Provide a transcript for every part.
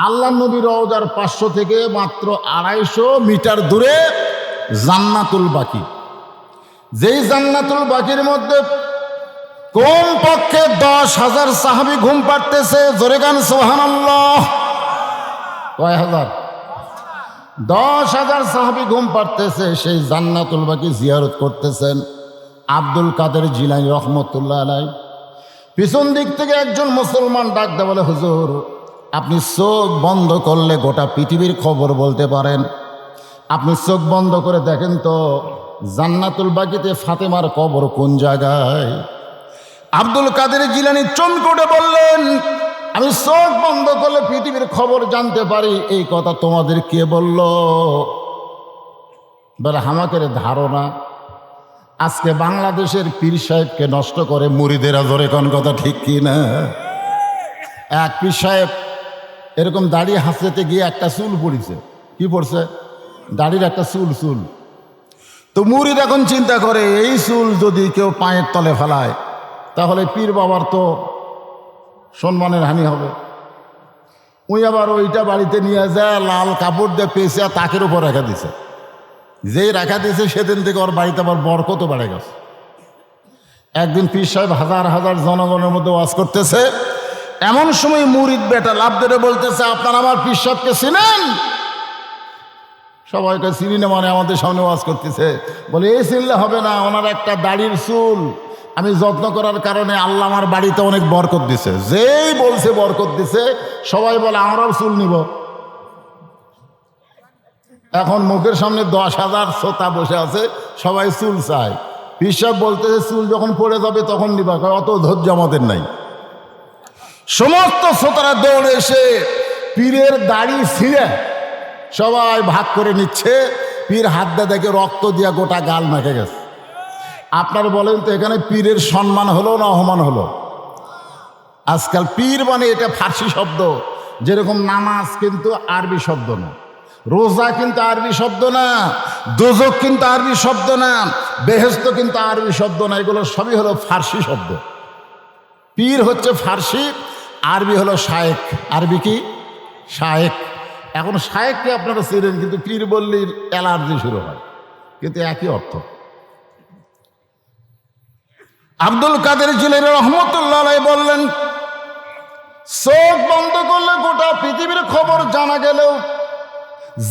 আল্লাহ নবীর রওজার 500 থেকে মাত্র 250 মিটার দূরে জান্নাতুল বাকি। যেই জান্নাতুল বাকির মধ্যে কমপক্ষে 10,000 সাহাবী ঘুম পাড়তেছে। জোরে গান সুবহানাল্লাহ। কয় হাজার? 10,000 সাহাবী ঘুম পাড়তেছে। সেই জান্নাতুল বাকি জিয়ারত করতেছেন আব্দুল কাদের জিলানী রহমতুল্লাহ আলাইহি। পিছন দিক থেকে একজন মুসলমান ডাক দেয়, বলে হুজুর, আপনি চোখ বন্ধ করলে গোটা পৃথিবীর খবর বলতে পারেন। আপনি চোখ বন্ধ করে দেখেন তো জান্নাতুল বাকিতে ফাতেমার কবর কোন জায়গায়। আব্দুল কাদের জিলানী চমকে বললেন, আমি চোখ বন্ধ করলে পৃথিবীর খবর জানতে পারি। এই কথা তোমাদের কে বলল? বলে আমাদের ধারণা আজকে বাংলাদেশের পীর সাহেবকে নষ্ট করে মুরিদেরা। ধরে কোন কথা ঠিক কি না? এক পীর সাহেব এরকম দাড়ি হাসতে গিয়ে একটা চুল পড়েছে। কি পড়ছে? দাড়ির একটা চুল। তো মুরিদ এখন চিন্তা করে, এই চুল যদি কেউ পায়ের তলে ফেলায় তাহলে পীর বাবার তো সম্মানের হানি হবে। ওই আবার ওইটা বাড়িতে নিয়ে যায়, লাল কাপড় দিয়ে পেঁচে তাকের উপর রেখা দিছে। যেই রেখা দিয়েছে সেদিন থেকে ওর বাড়িতে আবার বরকত বেড়ে গেছে। একদিন পীর সাহেব হাজার হাজার জনগণের মধ্যে ওয়াজ করতেছে। এমন সময় মুরিদ বেটা লাভ ধরে বলতেছে, আপনারা আমার পীর সাহেবকে চিনেন? সবাইকে চিনি না, মানে আমাদের সামনে ওয়াজ করতেছে। বলে এই চিনলে হবে না, ওনার একটা দাড়ির চুল আমি যত্ন করার কারণে আল্লাহ আমার বাড়িতে অনেক বরকত দিছে। যেই বলছে বরকত দিছে, সবাই বলে আমরাও চুল নিব। এখন মুখের সামনে 10,000 শ্রোতা বসে আছে, সবাই চুল চায়। পীর সাহেব বলতেছে, চুল যখন পড়ে যাবে তখন নিবা। অত ধৈর্য আমাদের নাই। সমস্ত শ্রোতারা দৌড়ে এসে পীরের দাড়ি ছিঁড়ে সবাই ভাগ করে নিচ্ছে। পীর হাত দেখে রক্ত দিয়া গোটা গাল মেখে গেছে। আপনার বলেন তো এখানে পীরের সম্মান হলো না অপমান হলো? আজকাল পীর মানে এটা ফার্সি শব্দ। যেরকম নামাজ কিন্তু আরবি শব্দ না, রোজা কিন্তু আরবি শব্দ না, দোজক কিন্তু আরবি শব্দ না, বেহেশত কিন্তু আরবি শব্দ না। এগুলো সবই হলো ফার্সি শব্দ। পীর হচ্ছে ফার্সি, আরবি হলো শায়েক। আরবি কি? শায়েক। এখন শায়েককে আপনারা চিনেন, কিন্তু পীর বললেই অ্যালার্জি শুরু হয়, কিন্তু একই অর্থ। আব্দুল কাদের জিলানী রহমতুল্লাহ আলাইহি বললেন, চোখ বন্ধ করলে গোটা পৃথিবীর খবর জানা গেলেও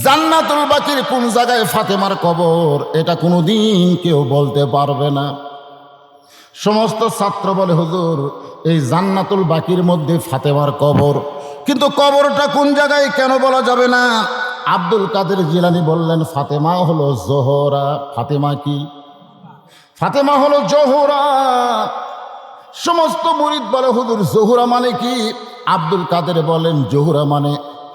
জান্নাতুল বাকির কোন জায়গায় ফাতেমার কবর এটা কোনোদিন কেউ বলতে পারবে না। সমস্ত ছাত্র বলে, হুজুর এই জান্নাতুল বাকির মধ্যে ফাতেমার কবর, কিন্তু কবরটা কোন জায়গায় কেন বলা যাবে না? আব্দুল কাদের জিলানী বললেন, ফাতেমা হলো জোহরা। ফাতেমা কি? ফাতেমা হলো জোহরা। সমস্ত মুরিদ বলে, হুজুর জোহরা মানে কি? আব্দুল কাদের বলেন, জোহরা মানে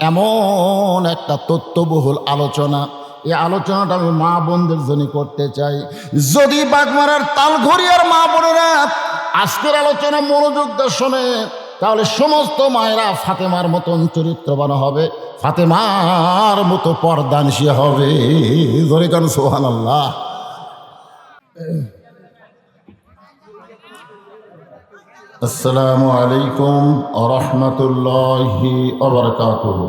এমন একটা তথ্যবহুল আলোচনা, এই আলোচনাটা আমি মা বোনদের জন্য করতে চাই। যদি বাগমারার তালঘরিয়ার মা বোনেরা আজকের আলোচনা মনোযোগ দিয়ে শোনে, তাহলে সমস্ত মায়েরা ফাতেমার মতন চরিত্রবান হবে, ফাতেমার মতো পর্দানশী হবে। জোরে কান সুবহানাল্লাহ। আসসালামু আলাইকুম ওয়া রাহমাতুল্লাহি ওয়া বারাকাতুহু।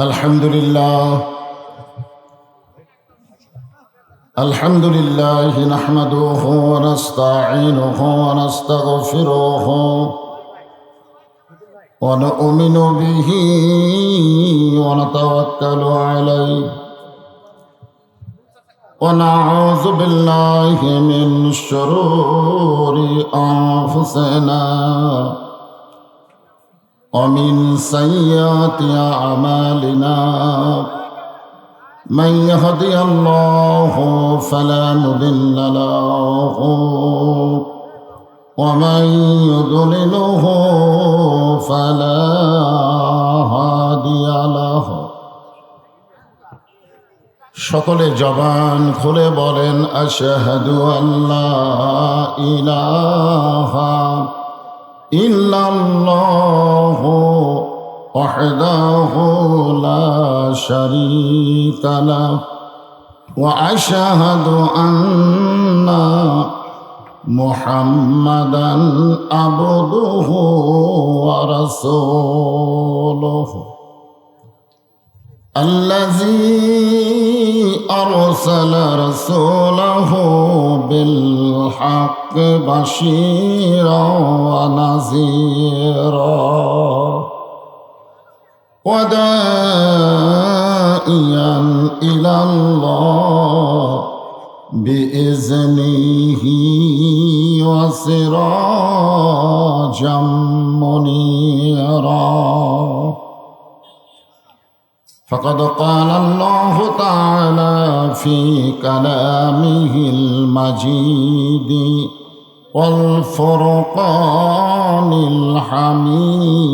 আলহামদুলিল্লাহ নাহমাদুহু ওয়া নাস্তাঈনুহু ওয়া নাস্তাগফিরুহু ওয়া নু'মিনু বিহি ওয়া নাতাওয়াক্কালু আলাইহি ওয়া নাউযু বিল্লাহি মিন শুরুরি আনফুসিনা ওয়া মিন সাইয়্যাতি আ'মালিনা। من يهدي الله فلا مضل له ومن يضلله فلا هادي له। সকলে জবান খুলে বলেন, আশহাদু আল্লা ইলাহা ইল্লাল্লাহু ওয়াহদাহু লা শারীকা লাহু وأشهد أن محمدا عبده ورسوله الذي أرسل رسوله بالحق بشيرا ونذيرا وداعيا إلى الله بإذنه وسراجا منيرا فقد قال الله تعالى في كلامه المجيد والفرقان الحميد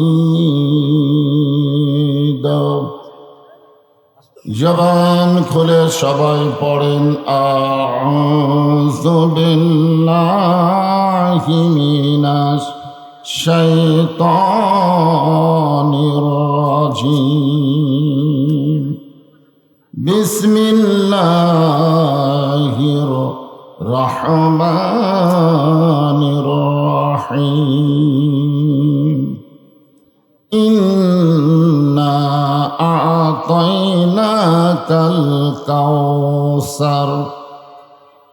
জবান খুলে সবাই পড়েন আউযু বিল্লাহি মিনাশ শাইতানির রাজিম বিসমিল্লাহির রহমানির রহিম ইন্না আ'তাইনাকাল কাউসার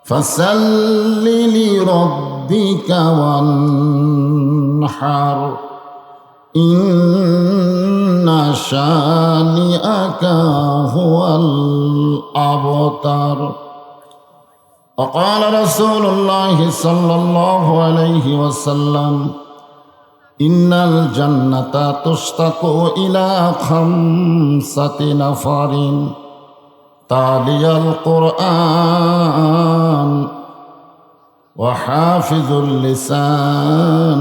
ফাসাল্লি লিরাব্বিকা ওয়ানহার ইন্না শানিআকা হুয়াল আবতার وقال رسول الله صلى الله عليه وسلم إن الجنة تشتاق إلى 5 نفر تالي القرآن وحافظ اللسان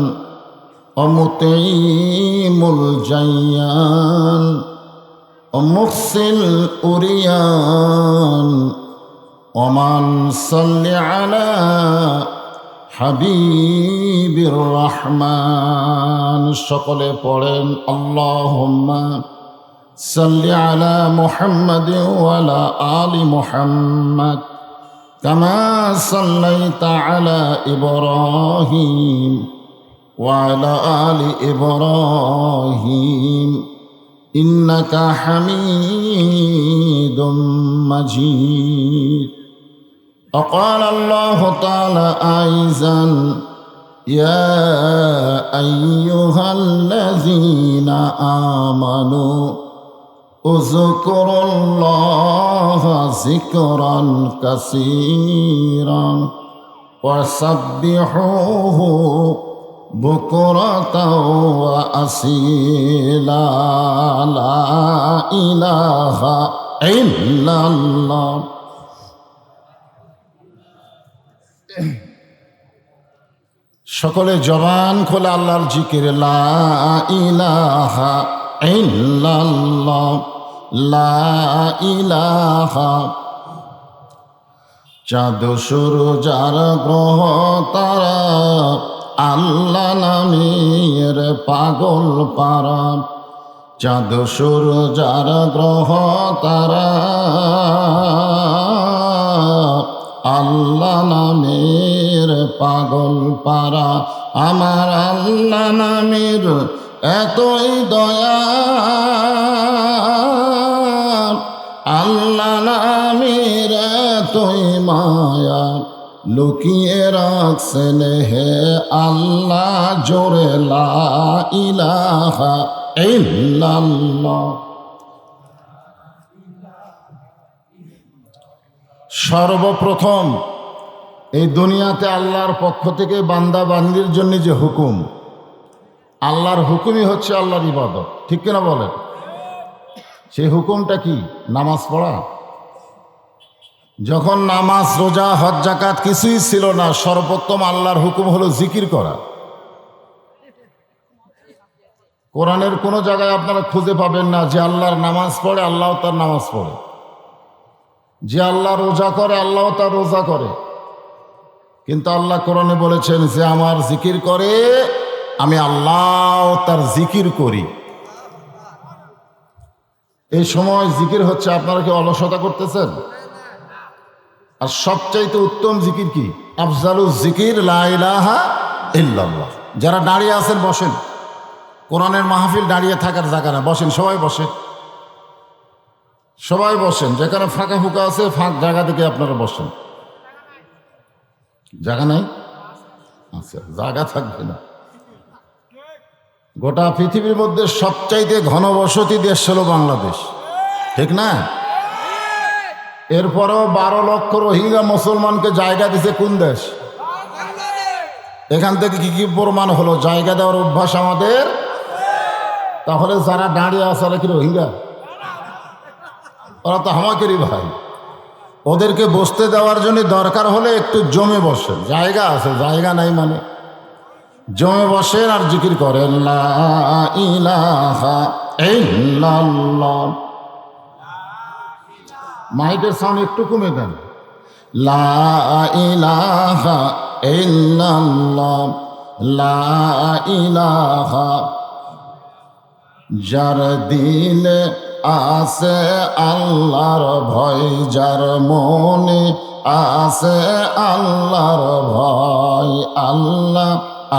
ومطعيم الجيان ومخصي الأريان ومن صل على হাবিবির রহমান সকলে পড়েন আল্লাহুম্মা সাল্লি আলা মুহাম্মাদ ওয়া আলা আলি মুহাম্মাদ কামা সাল্লাইতা আলা ইব্রাহিম ওয়া আলা আলি ইব্রাহিম ইন্নাকা হামিদুম মাজিদ وقال الله تعالى أيضا يا أيها الذين آمنوا اذكروا الله ذكرا كثيرا وسبحوه بكرة وأصيلا لا إله إلا الله সকলে জবান খোলে আল্লাহর জিকিরে লা ইলাহা ইল্লাল্লাহ লা ইলাহা চাঁদ সূরজ আর গ্রহ তারা আল্লাহ নামের পাগল পারা চাঁদ সূরজ আর গ্রহ তারা আল্লাহ নামের পাগল পারা আমার আল্লাহ নামের এতই দয়া আল্লাহ নামের এতই মায়া লুকিয়ে রাখছেন হে আল্লাহ জোরে লা ইলাহা ইল্লাল্লাহ সর্বপ্রথম এই দুনিয়াতে আল্লাহর পক্ষ থেকে বান্দা বান্দির জন্য যে হুকুম, আল্লাহর হুকুমই হচ্ছে আল্লাহর ইবাদত, ঠিক কিনা বলেন? সেই হুকুমটা কি? নামাজ পড়া। যখন নামাজ রোজা হজ যাকাত কিছুই ছিল না, সর্বোত্তম আল্লাহর হুকুম হলো জিকির করা। কোরআনের কোনো জায়গায় আপনারা খুঁজে পাবেন না যে আল্লাহর নামাজ পড়ে আল্লাহ তার নামাজ পড়ে, যে আল্লাহ রোজা করে আল্লাহ তার রোজা করে। কিন্তু আল্লাহ কোরআনে বলেছেন যে আমার জিকির করে আমি আল্লাহ তার জিকির করি। এই সময় জিকির হচ্ছে, আপনারা কি অলসতা করতেছেন? আর সবচাইতে উত্তম জিকির কি? আফজালুজ জিকির লা ইলাহা ইল্লাল্লাহ। যারা দাঁড়িয়ে আছেন বসেন, কোরআনের মাহফিল দাঁড়িয়ে থাকার জায়গা না, বসেন, সবাই বসেন, সবাই বসেন। যেখানে ফাঁকা ফুঁকা আছে ফাঁক জায়গা থেকে আপনারা বসেন। জায়গা নাই? আচ্ছা, জায়গা থাকবে না। গোটা পৃথিবীর মধ্যে সবচাইতে ঘনবসতি দেশ হলো বাংলাদেশ, ঠিক না? এরপরেও 12 লক্ষ রোহিঙ্গা মুসলমানকে জায়গা দিছে কোন দেশ? এখান থেকে কি কি প্রমাণ হলো? জায়গা দেওয়ার অভ্যাস আমাদের। তাহলে যারা দাঁড়িয়ে আছে ওরা কি রোহিঙ্গা? ওরা তো আমাকেরই ভাই। ওদেরকে বসতে দেওয়ার জন্য দরকার হলে একটু জমে বসেন, জায়গা আছে, জায়গা নাই মানে জমে বসেন আর জিকির করেন লা ইলাহা ইল্লাল্লাহ। মাইকের সাউন্ড একটু কমে দেন। লা ইলাহা ইল্লাল্লাহ, লা ইলাহা। যার দিলে আছে আল্লাহর ভয়, যার মনে আছে আল্লাহর ভয়, আল্লাহ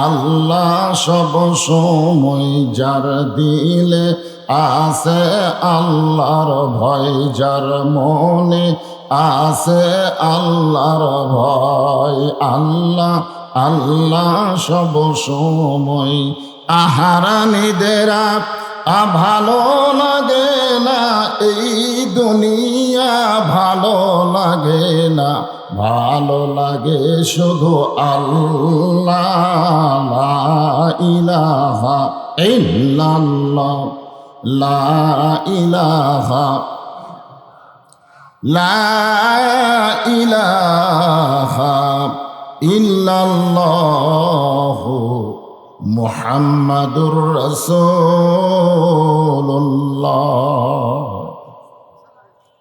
আল্লাহ সব সময়। যার দিলে আছে আল্লাহর ভয়, যার মনে আছে আল্লাহর ভয়, আল্লাহ আল্লাহ সব সময়। আহারানিদেরা ভালো লাগে না এই দুনিয়া, ভালো লাগে না, ভালো লাগে শুধু আল্লাহ। লা ইলাহা ইল্লাল্লাহ, লা ইলাহা, লা ইলাহা ইল্লাল্লাহু মুহাম্মাদুর রাসূলুল্লাহ।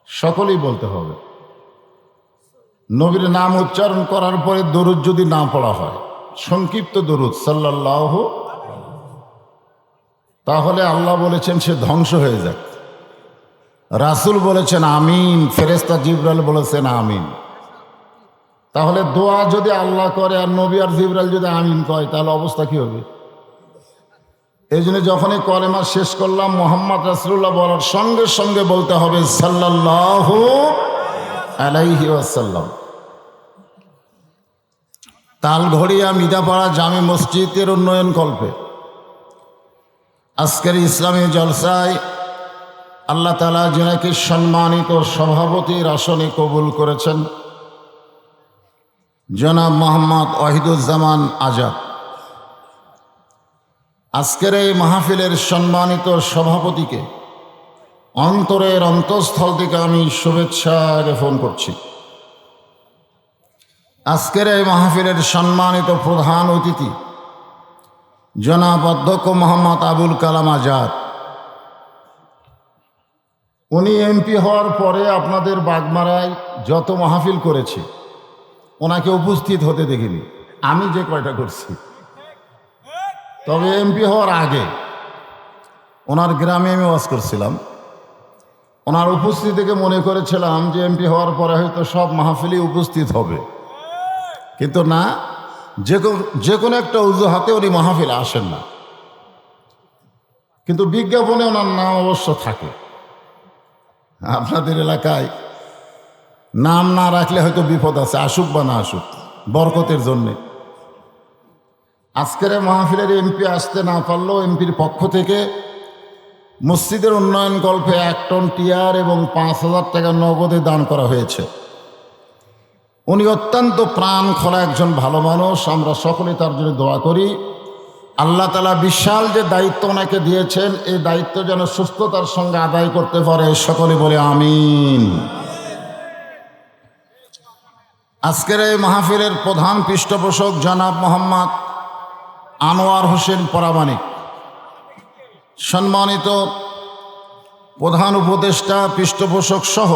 সকলেই বলতে হবে। নবীর নাম উচ্চারণ করার পরে দরুদ যদি না পড়া হয়, সংক্ষিপ্ত দরুদ সাল্লাল্লাহু, তাহলে আল্লাহ বলেছেন সে ধ্বংস হয়ে যাক। রাসূল বলেছেন আমিন, ফেরেশতা জিবরাইল বলেছেন আমিন। তাহলে দোয়া যদি আল্লাহ করে আর নবী আর জিবরাইল যদি আমিন কয়, তাহলে অবস্থা কি হবে? এই জন্য যখনই কলেমা শেষ করলাম মুহাম্মদ রাসূলুল্লাহ বলার সঙ্গে সঙ্গে বলতে হবে সাল্লাল্লাহু আলাইহি ওয়াসাল্লাম। তালঘড়িয়া মিদাপাড়া জামে মসজিদের উন্নয়ন কল্পে আজকের ইসলামী জলসায় আল্লাহ তাআলা যিনাকে সম্মানিত সভাপতির আসনে কবুল করেছেন, জনাব মোহাম্মদ ওয়াহিদুজ্জামান আজাদ। আজকের এই মাহফিলের সম্মানিত সভাপতিকে অন্তরের অন্তঃস্থল থেকে আমি শুভেচ্ছা জ্ঞাপন করছি। আজকের এই মাহফিলের সম্মানিত প্রধান অতিথি জনাব অধ্যক্ষ মোহাম্মদ আবুল কালাম আজাদ। উনি এমপি হওয়ার পরে আপনাদের বাগমারায় যত মাহফিল করেছে ওনাকে উপস্থিত হতে দেখিনি, আমি যে কয়টা করছি। তবে এমপি হওয়ার আগে ওনার গ্রামে আমি ওয়াজ করছিলাম। ওনার উপস্থিতি থেকে মনে করেছিলাম যে এমপি হওয়ার পরে হয়তো সব মাহফিলে উপস্থিত হবে, কিন্তু না, যে কোনো একটা অজুহাতে উনি মাহফিলে আসেন না। কিন্তু বিজ্ঞাপনে ওনার নাম অবশ্য থাকে। আপনাদের এলাকায় নাম না রাখলে হয়তো বিপদ আছে, আসুক বা না আসুক, বরকতের জন্যে। আজকের মাহফিলের এমপি আসতে না পারলেও এমপির পক্ষ থেকে মসজিদের উন্নয়ন কল্পে 1 টন টিয়ার এবং 5,000 টাকা নগদে দান করা হয়েছে। উনি অত্যন্ত প্রাণ খোলা একজন ভালো মানুষ। আমরা সকলে তার জন্য দোয়া করি, আল্লাহ তাআলা বিশাল যে দায়িত্ব ওনাকে দিয়েছেন, এই দায়িত্ব যেন সুস্থতার সঙ্গে আদায় করতে পারে। সকলে বলে আমিন। আজকের এই মাহফিলের প্রধান পৃষ্ঠপোষক জনাব মোহাম্মদ আনোয়ার হোসেন পরামানিক, সম্মানিত প্রধান উপদেষ্টা, পৃষ্ঠপোষক সহ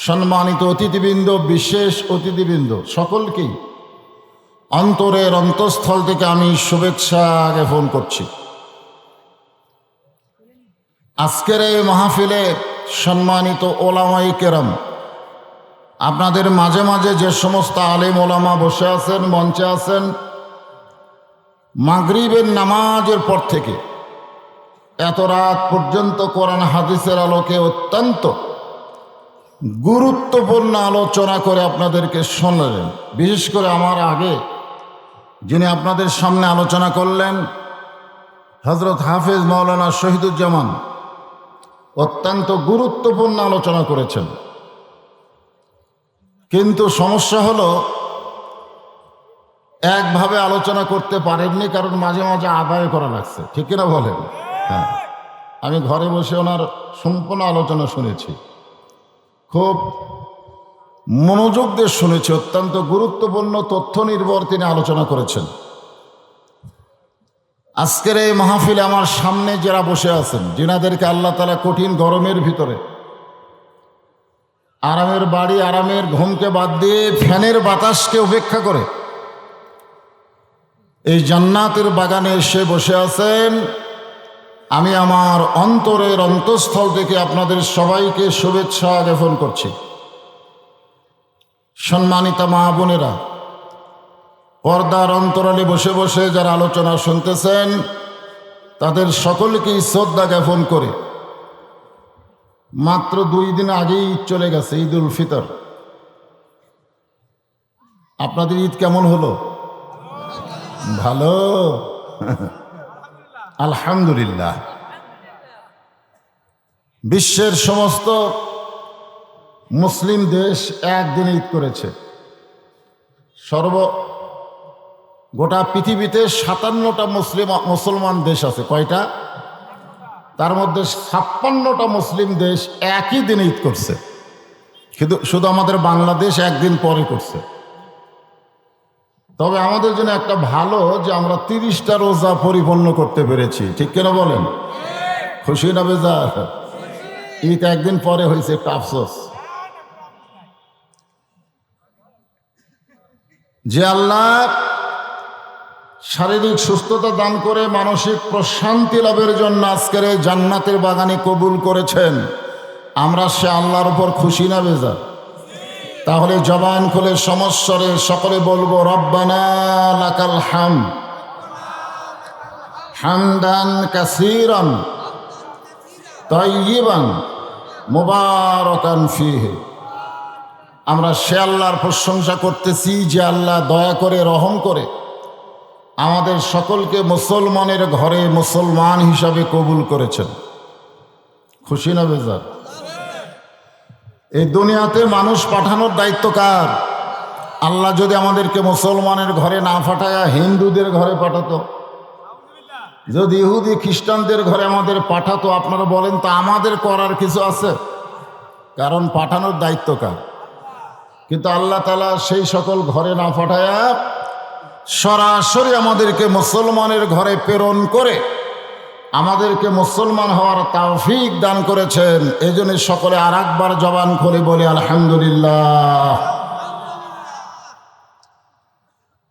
সম্মানিত অতিথিবৃন্দ, বিশেষ অতিথিবৃন্দ, সকলকেই অন্তরের অন্তঃস্থল থেকে আমি শুভেচ্ছা জ্ঞাপন করছি। আজকের এই মাহফিলে সম্মানিত ওলামায়ে কেরাম, আপনাদের মাঝে মাঝে যে সমস্ত আলেম ওলামা বসে আছেন, মঞ্চে আছেন, মাগরিবের নামাজের পর থেকে এত রাত পর্যন্ত কোরআন হাদিসের আলোকে অত্যন্ত গুরুত্বপূর্ণ আলোচনা করে আপনাদেরকে শোনালেন। বিশেষ করে আমার আগে যিনি আপনাদের সামনে আলোচনা করলেন, হযরত হাফেজ মাওলানা শহীদুজ্জামান, অত্যন্ত গুরুত্বপূর্ণ আলোচনা করেছেন। কিন্তু সমস্যা হলো একভাবে আলোচনা করতে পারেননি, কারণ মাঝে মাঝে আদায় করা লাগছে, ঠিক কিনা বলেন? হ্যাঁ, আমি ঘরে বসে ওনার সম্পূর্ণ আলোচনা শুনেছি, খুব মনোযোগ দিয়ে শুনেছি। অত্যন্ত গুরুত্বপূর্ণ তথ্য নির্ভর তিনি আলোচনা করেছেন। আজকের এই মাহফিলে আমার সামনে যারা বসে আছেন, যিনাদেরকে আল্লাহ তাআলা কঠিন গরমের ভিতরে আরামের বাড়ি, আরামের ঘুমকে বাদ দিয়ে ফ্যানের বাতাসকে উপেক্ষা করে এই জান্নাতের বাগানে এসে বসে আছেন, আমি আমার অন্তরের অন্তঃস্থল থেকে আপনাদের সবাইকে শুভেচ্ছা জ্ঞাপন করছি। সম্মানিতা মা বোনেরা, পর্দার অন্তরালে বসে বসে যারা আলোচনা শুনতেছেন, তাদের সকলকেই শ্রদ্ধা জ্ঞাপন করে মাত্র 2 দিন আগেই ঈদ চলে গেছে, ঈদ উল ফিতর। আপনাদের ঈদ কেমন হলো? ভালো, আলহামদুলিল্লাহ। বিশ্বের সমস্ত মুসলিম দেশ একদিন ঈদ করেছে। গোটা পৃথিবীতে 57টা মুসলমান দেশ আছে। কয়টা? তার মধ্যে 56টা মুসলিম দেশ একই দিনে ঈদ করছে, কিন্তু শুধু আমাদের বাংলাদেশ একদিন পরে করছে। তবে আমাদের জন্য একটা ভালো যে আমরা 30টা রোজা পরিপূর্ণ করতে পেরেছি, ঠিক কিনা বলেন? খুশি না বেজার? ঈদ একদিন পরে হয়েছে, একটা আফসোস। যে আল্লাহ শারীরিক সুস্থতা দান করে মানসিক প্রশান্তি লাভের জন্য আজকের এই জান্নাতের বাগানে কবুল করেছেন, আমরা সে আল্লাহর উপর খুশি না বেজার? তাহলে জবান খুলে সমস্বরে সকলে বলবো, রব্বানা লাকাল হামদ হামদান কাসীরান তাইয়িবান মুবারাকান ফীহি। আমরা সে আল্লাহর প্রশংসা করতেছি যে আল্লাহ দয়া করে, রহম করে আমাদের সকলকে মুসলমানের ঘরে মুসলমান হিসাবে কবুল করেছেন। খুশি না বেজার? এই দুনিয়াতে মানুষ পাঠানোর দায়িত্ব কার? আল্লাহ যদি আমাদেরকে মুসলমানের ঘরে না পাঠায়া হিন্দুদের ঘরে পাঠাতো, যদি ইহুদি খ্রিস্টানদের ঘরে আমাদের পাঠাতো, আপনারা বলেন তো আমাদের করার কিছু আছে? কারণ পাঠানোর দায়িত্ব কার? কিন্তু আল্লাহ তাআলা সেই সকল ঘরে না পাঠায়া সরাসরি আমাদেরকে মুসলমানের ঘরে প্রেরণ করে আমাদেরকে মুসলমান হওয়ার তৌফিক দান করেছেন। এই জন্য সকলে আর একবার জবান খুলে বলি আলহামদুলিল্লাহ।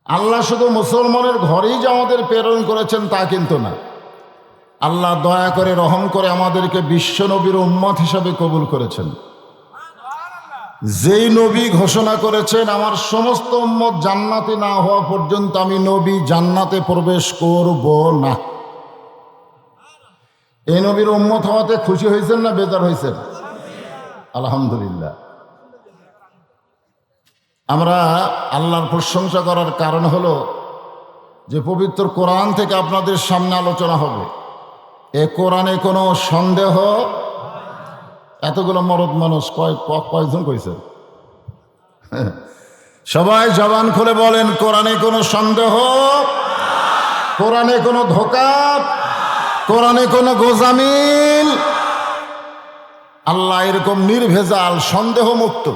আল্লাহ শুধু মুসলমানের ঘরেই যে আমাদের প্রেরণ করেছেন তা কিন্তু না, আল্লাহ দয়া করে, রহম করে আমাদেরকে বিশ্ব নবীর উম্মত হিসাবে কবুল করেছেন। যেই নবী ঘোষণা করেছেন, আমার সমস্ত উম্মত জান্নাতে না হওয়া পর্যন্ত আমি নবী জান্নাতে প্রবেশ করব না। এই নবীর উম্মত হওয়াতে খুশি হয়েছেন না বেজার হয়েছেন? আলহামদুলিল্লাহ। আমরা আল্লাহর প্রশংসা করার কারণ হলো যে পবিত্র কোরআন থেকে আপনাদের সামনে আলোচনা হবে। এ কোরআনে কোনো সন্দেহ, এতগুলো মরদ মানুষ কয়জন কইছে? সবাই জবান খুলে বলেন, কোরআনে কোনো সন্দেহ, কোরআনে কোনো ধোঁকা, কোরআনে কোনো গোজামিল। আল্লাহ এরকম নির্ভেজাল, সন্দেহ মুক্ত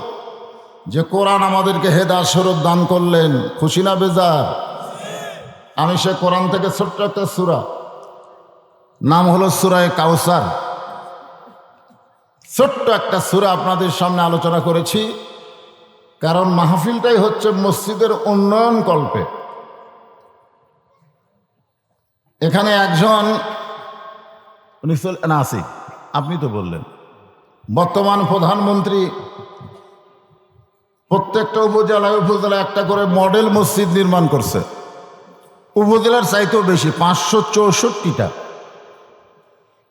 যে কোরআন আমাদেরকে হেদায়েত স্বরূপ দান করলেন। খুশি না বেজার? আমি সে কোরআন থেকে ছোট্ট একটা সূরা, নাম হলো সূরা কাউসার, ছোট্ট একটা সূরা আপনাদের সামনে আলোচনা করেছি। কারণ মাহফিলটাই হচ্ছে মসজিদের উন্নয়ন কল্পে। এখানে একজন আছি, আপনি তো বললেন, বর্তমান প্রধানমন্ত্রী প্রত্যেকটা উপজেলায় উপজেলায় একটা করে মডেল মসজিদ নির্মাণ করছে। উপজেলার চাইতেও বেশি, 564টা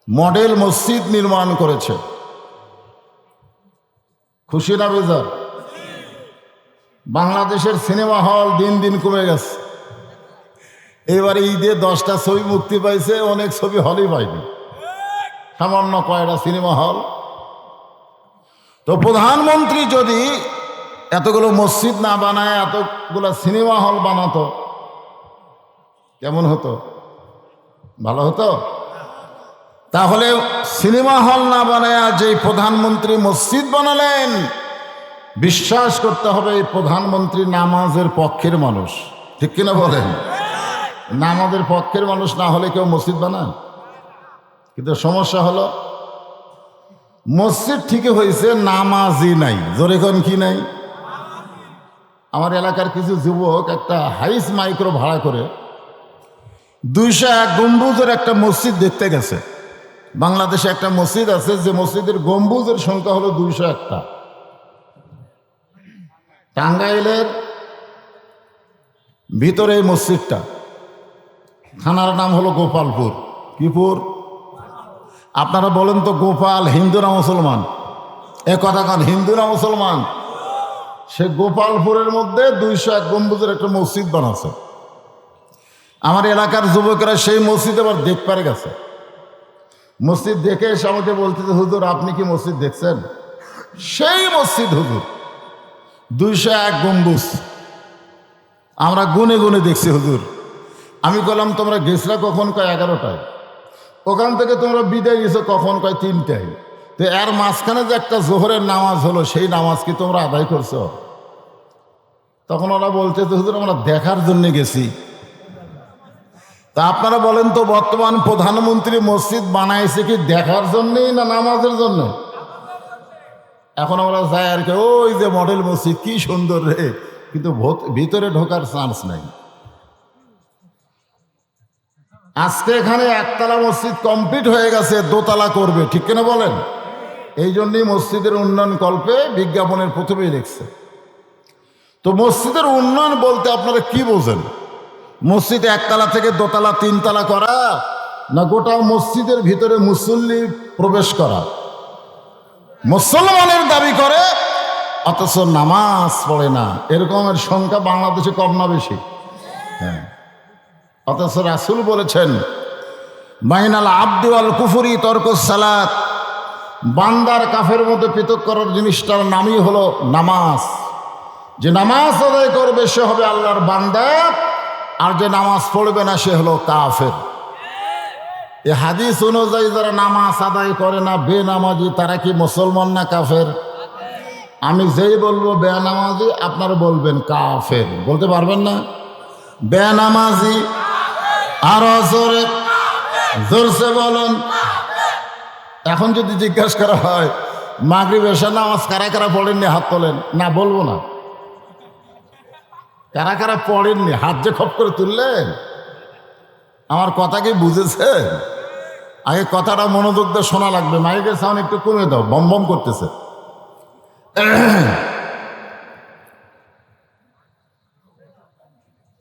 মডেল মসজিদ নির্মাণ করেছে। খুশি না বেজার? বাংলাদেশের সিনেমা হল দিন দিন কমে গেছে। এবারে ঈদে 10টা ছবি মুক্তি পাইছে, অনেক ছবি হলই পাইনি, সামান্য কয়টা সিনেমা হল। তো প্রধানমন্ত্রী যদি এতগুলো মসজিদ না বানায় এতগুলো সিনেমা হল বানাতো কেমন হতো? ভালো হতো? তাহলে সিনেমা হল না বানায় যে প্রধানমন্ত্রী মসজিদ বানালেন, বিশ্বাস করতে হবে এই প্রধানমন্ত্রী নামাজের পক্ষের মানুষ। ঠিক কিনা বলেন? নামাজের পক্ষের মানুষ না হলে কেউ মসজিদ বানায়? কিন্তু সমস্যা হলো মসজিদ ঠিকই হয়েছে, নামাজই নাই। জোরে কোন কি নাই? আমার এলাকার কিছু যুবক একটা হাইস মাইক্রো ভাড়া করে 201 গম্বুজের একটা মসজিদ দেখতে গেছে। বাংলাদেশে একটা মসজিদ আছে যে মসজিদের গম্বুজের সংখ্যা হলো 201টা। টাঙ্গাইলের ভিতরে এই মসজিদটা, থানার নাম হলো গোপালপুর। কিপুর? আপনারা বলেন তো, গোপাল হিন্দু না মুসলমান? এ কথা কান, হিন্দু না মুসলমান? সে গোপালপুরের মধ্যে 201 গম্বুজের একটা মসজিদ বানাচ্ছে। আমার এলাকার যুবকেরা সেই মসজিদ আবার দেখতে গেছে। মসজিদ দেখে এসে আমাকে বলতেছে, হুজুর আপনি কি মসজিদ দেখছেন? সেই মসজিদ হুজুর, 201 গম্বুজ আমরা গুনে গুনে দেখছি হুজুর। আমি বললাম তোমরা গেছলা কখন? কয় 11টায়। ওখান থেকে তোমরা বিদায় গেছো কখন? কয় 3টায়। তো এর মাঝখানে যে একটা জোহরের নামাজ হলো, সেই নামাজ কি তোমরা আদায় করছো? তখন ওরা বলছে যে হুজুর আমরা দেখার জন্য গেছি। তা আপনারা বলেন তো, বর্তমান প্রধানমন্ত্রী মসজিদ বানাইছে কি দেখার জন্যই না নামাজের জন্য? এখন আমরা যাই আর কি, ওই যে মডেল মসজিদ কি সুন্দর রে, কিন্তু ভিতরে ঢোকার চান্স নাই। আজকে এখানে একতলা মসজিদ কমপ্লিট হয়ে গেছে, দোতলা করবে। ঠিক কিনা বলেন? এই জন্যই মসজিদের উন্নয়ন কল্পে বিজ্ঞাপনের প্রথমেই লিখছে। তো মসজিদের উন্নয়ন বলতে আপনারা কি বোঝেন? মসজিদ একতলা থেকে দোতলা 3তলা করা, না গোটা মসজিদের ভিতরে মুসল্লি প্রবেশ করা? মুসলমানের দাবি করে অথচ নামাজ পড়ে না, এরকমের সংখ্যা বাংলাদেশে কম না বেশি? হ্যাঁ। অথচ রাসূল বলেছেন, বাইনাল আবদি ওয়াল কুফরি তরকুস সালাত, বান্দার কাফের মধ্যে পৃথক করার জিনিসটার নামই হলো নামাজ। যে নামাজ আদায় করবে সে হবে আল্লাহর বান্দা, আর যে নামাজ পড়বে না সে হলো কাফের। এই হাদিস অনুযায়ী যারা নামাজ আদায় করে না, বেনামাজি, তারা কি মুসলমান না কাফের? আমি যেই বলবো বেনামাজি, আপনারা বলবেন কাফের। বলতে পারবেন না? বেনামাজি আরো জোরে জোরসে বলুন। এখন যদি জিজ্ঞাসা করা হয় মাগরিব এশার নামাজ কারা কারা পড়েননি হাত তোলেন, না বলবো না। কারা কারা পড়েননি হাত যে খপ করে তুললেন, আমার কথা কি বুঝেছেন? আগে কথাটা মনোযোগ দিয়ে শোনা লাগবে। মাইকের সাউন্ড একটু কমে দাও, বম বম করতেছে।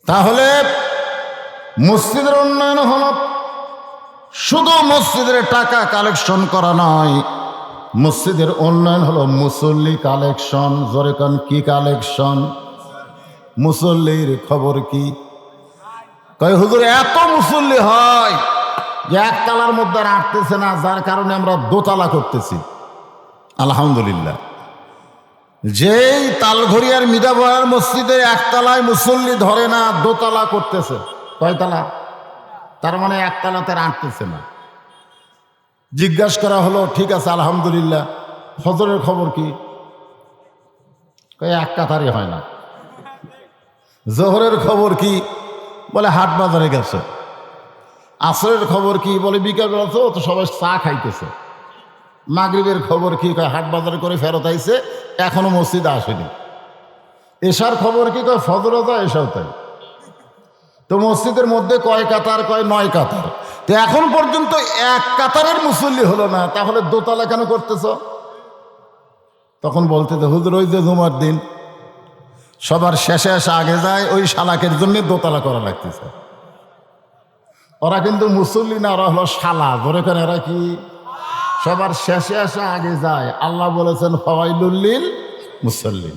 তাহলে মসজিদের উন্নয়ন হল শুধু মসজিদের টাকা কালেকশন করা নয়, মসজিদের উন্নয়ন হলো মুসল্লি কালেকশন। জোরে কান, কি কালেকশন? মুসল্লির খবর কি? কয় হুজুর এত মুসল্লি হয় যে একতলার মধ্যে আর আটতেছে না, যার কারণে আমরা দোতলা করতেছি। আলহামদুলিল্লাহ। যেই তালঘরিয়ার মিদাবয়ার মসজিদের একতলায় মুসল্লি ধরে না, দোতলা করতেছে। কয়তলা? তার মানে একতলাতে আটতেছে না। জিজ্ঞাসা করা হলো, ঠিক আছে আলহামদুলিল্লাহ, ফজরের খবর কি? এক কাতারই হয় না। জোহরের খবর কি? বলে হাট বাজারে গেছে। আসরের খবর কি? বলে বিকালবেলা তো সবাই চা খাইতেছে। মাগরিবের খবর কি? হাট বাজার করে ফেরত আইছে, এখনো মসজিদে আসেনি। এশার খবর কি? ফজরও যায় এশাও তাই। তো মসজিদের মধ্যে কয় কাতার? কয় 9 কাতার। তো এখন পর্যন্ত এক কাতারের মুসল্লি হলো না, তাহলে দোতলা কেন করতেছ? তখন বলতে হুজুর ওই যে জুমার দিন সবার শেষে এসে আগে যায়, ওই শালাকের জন্য দোতলা করা লাগতেছে। ওরা কিন্তু মুসল্লি না, ওরা হলো শালা। ধরে কেন এরা কি সবার শেষে এসে আগে যায়? আল্লাহ বলেছেন ফাওয়াইলুল লিল মুসাল্লিন।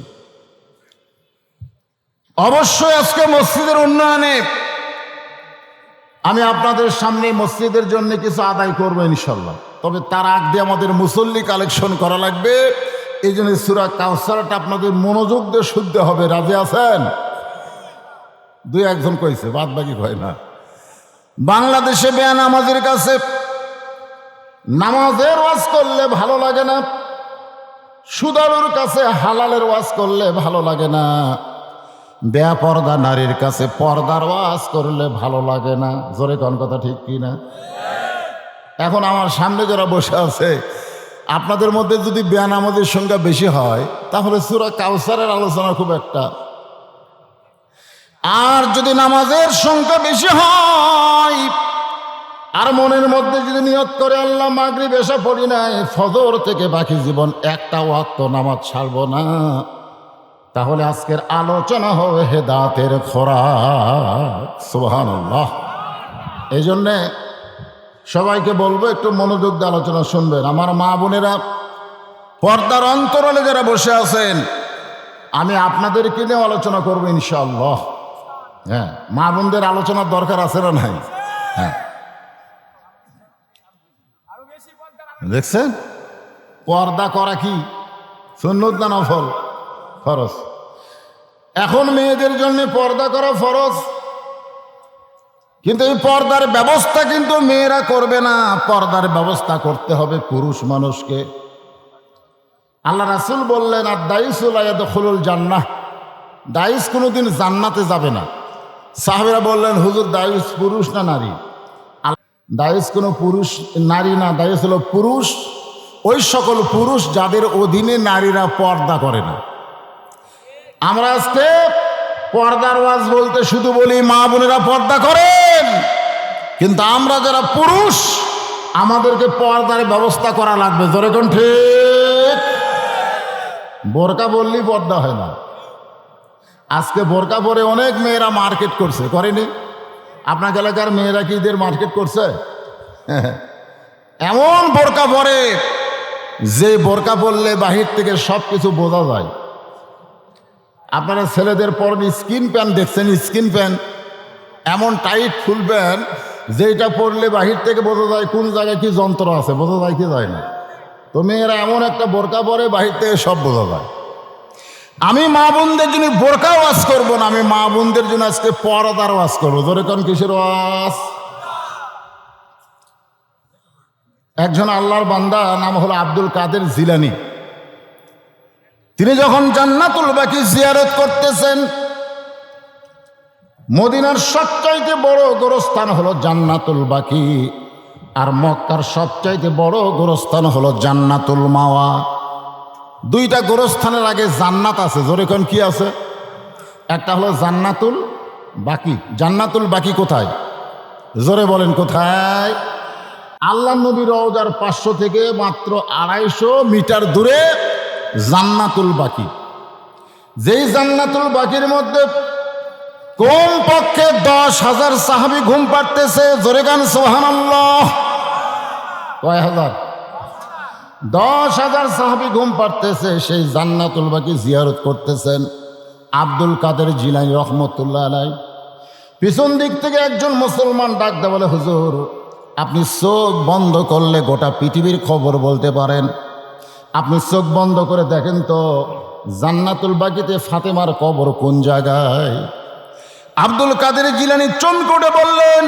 অবশ্যই আজকে মসজিদের উন্নয়নে আমি আপনাদের সামনে মসজিদের জন্য কিছু আদায় করবো ইনশাল্লাহ। তবে তার আগ দিয়ে আমাদের মুসল্লি কালেকশন করা লাগবে। এই জন্য সূরা কাউসারটা আপনাদের মনোযোগ দিয়ে শুনতে হবে। রাজি আছেন? দুই একজন কইছে, বাদ বাকি কয় না। বাংলাদেশে বেনামাজির কাছে নামাজের ওয়াজ করলে ভালো লাগে না, সুদারুর কাছে হালালের ওয়াজ করলে ভালো লাগে না, বেপর্দা নারীর কাছে পর্দার ওয়াজ করলে ভালো লাগে না। জোরে কোন কথা ঠিক কি না? এখন আমার সামনে যারা বসে আছে, আপনাদের মধ্যে যদি বেনামাজির সংখ্যা বেশি হয় তাহলে সূরা কাউসারের আলোচনা খুব একটা, আর যদি নামাজের সংখ্যা বেশি হয় আর মনের মধ্যে যদি নিয়ত করে আল্লাহ মাগরিব এশা পড়ি নাই, ফজর থেকে বাকি জীবন একটা ওয়াক্ত নামাজ ছাড়বো না, তাহলে আজকের আলোচনা হবে হেদায়েতের খোরাক। সুবহানাল্লাহ। এই জন্যে সবাইকে বলবো একটু মনোযোগ দিয়ে আলোচনা শুনবেন। আমার মা বোনেরা, পর্দার অন্তরালে যারা বসে আছেন, আমি আপনাদেরকে নিয়ে আলোচনা করবো ইনশাআল্লাহ। হ্যাঁ, মা বোনদের আলোচনার দরকার আছে না নাই? হ্যাঁ, দেখছেন পর্দা করা কি সুন্নত না নফল? ফরজ। এখন মেয়েদের জন্য পর্দা করা ফরজ, কিন্তু এই পর্দার ব্যবস্থা কিন্তু মেয়েরা করবে না, পর্দার ব্যবস্থা করতে হবে পুরুষ মানুষকে। আল্লাহ রাসূল বললেন আদ-দাইসু লা ইয়াদখুলুল জান্নাহ, দাইস কোনোদিন জান্নাতে যাবে না। সাহাবীরা বললেন হুজুর দাইস পুরুষ না নারী? দাইস কোনো পুরুষ নারী না, দাইস হলো পুরুষ, ওই সকল পুরুষ যাদের অধীনে নারীরা পর্দা করে না। আমরা আজকে পর্দার ওয়াজ বলতে শুধু বলি মা বোনেরা পর্দা করেন, কিন্তু আমরা যারা পুরুষ আমাদেরকে পর্দার ব্যবস্থা করা লাগবে। জোরে কোন ঠিক? বোরকা বললেই পর্দা হয় না। আজকে বোরকা পরে অনেক মেয়েরা মার্কেট করছে, করেনি? আপনার এলাকার মেয়েরা কি ঈদের মার্কেট করছে? এমন বোরকা পরে যে বোরকা পরলে বাহির থেকে সব কিছু বোঝা যায়। আপনারা ছেলেদের পরেন স্কিন প্যান্ট দেখছেন? স্কিন প্যান্ট এমন টাইট ফুল প্যান্ট যেটা পরলে বাহির থেকে বোঝা যায় কোন জায়গায় কি যন্ত্র আছে, বোঝা যায় কি যায় না। তো মেয়েরা এমন একটা বোরকা পরে বাহির থেকে সব বোঝা যায়। আমি মা বোনদের জন্য বোরকা ওয়াজ করবো না, আমি মা বোনদের জন্য আজকে পর্দার ওয়াজ করবো। ধরে কোন কিসের ওয়াজ? একজন আল্লাহর বান্দা নাম হলো আব্দুল কাদের জিলানী। তিনি যখন জান্নাতুল বাকি জিয়ারত করতেছেন, মদিনার সবচাইতে বড় গোরস্থান হলো জান্নাতুল বাকি, আর মক্কার সবচাইতে বড় গোরস্থান হলো জান্নাতুল মাওয়া। দুইটা গোরস্থানের আগে জান্নাত আছে। জোরে কোন কি আছে? একটা হলো জান্নাতুল বাকি। জান্নাতুল বাকি কোথায়? জোরে বলেন কোথায়? আল্লাহ নবীর রওজার 500 থেকে মাত্র 250 মিটার দূরে জান্নাতুল বাকি। যেই জান্নাতুল বাকির মধ্যে কোন পক্ষে 10,000 সাহাবী ঘুম পাড়তেছে। জোরে গান সুবহানাল্লাহ। কয় হাজার? 10,000 সাহাবী ঘুম পাড়তেছে, সেই জান্নাতুল বাকি জিয়ারত করতেছেন আব্দুল কাদের জিলানী রহমতুল্লাহ আলাইহি। পিছন দিক থেকে একজন মুসলমান ডাক দেয়, বলে হুজুর আপনি চোখ বন্ধ করলে গোটা পৃথিবীর খবর বলতে পারেন, আপনি চোখ বন্ধ করে দেখেন তো জান্নাতুল বাকিতে ফাতেমার কবর কোন জায়গায়? আব্দুল কাদের জিলানী চমকে বললেন,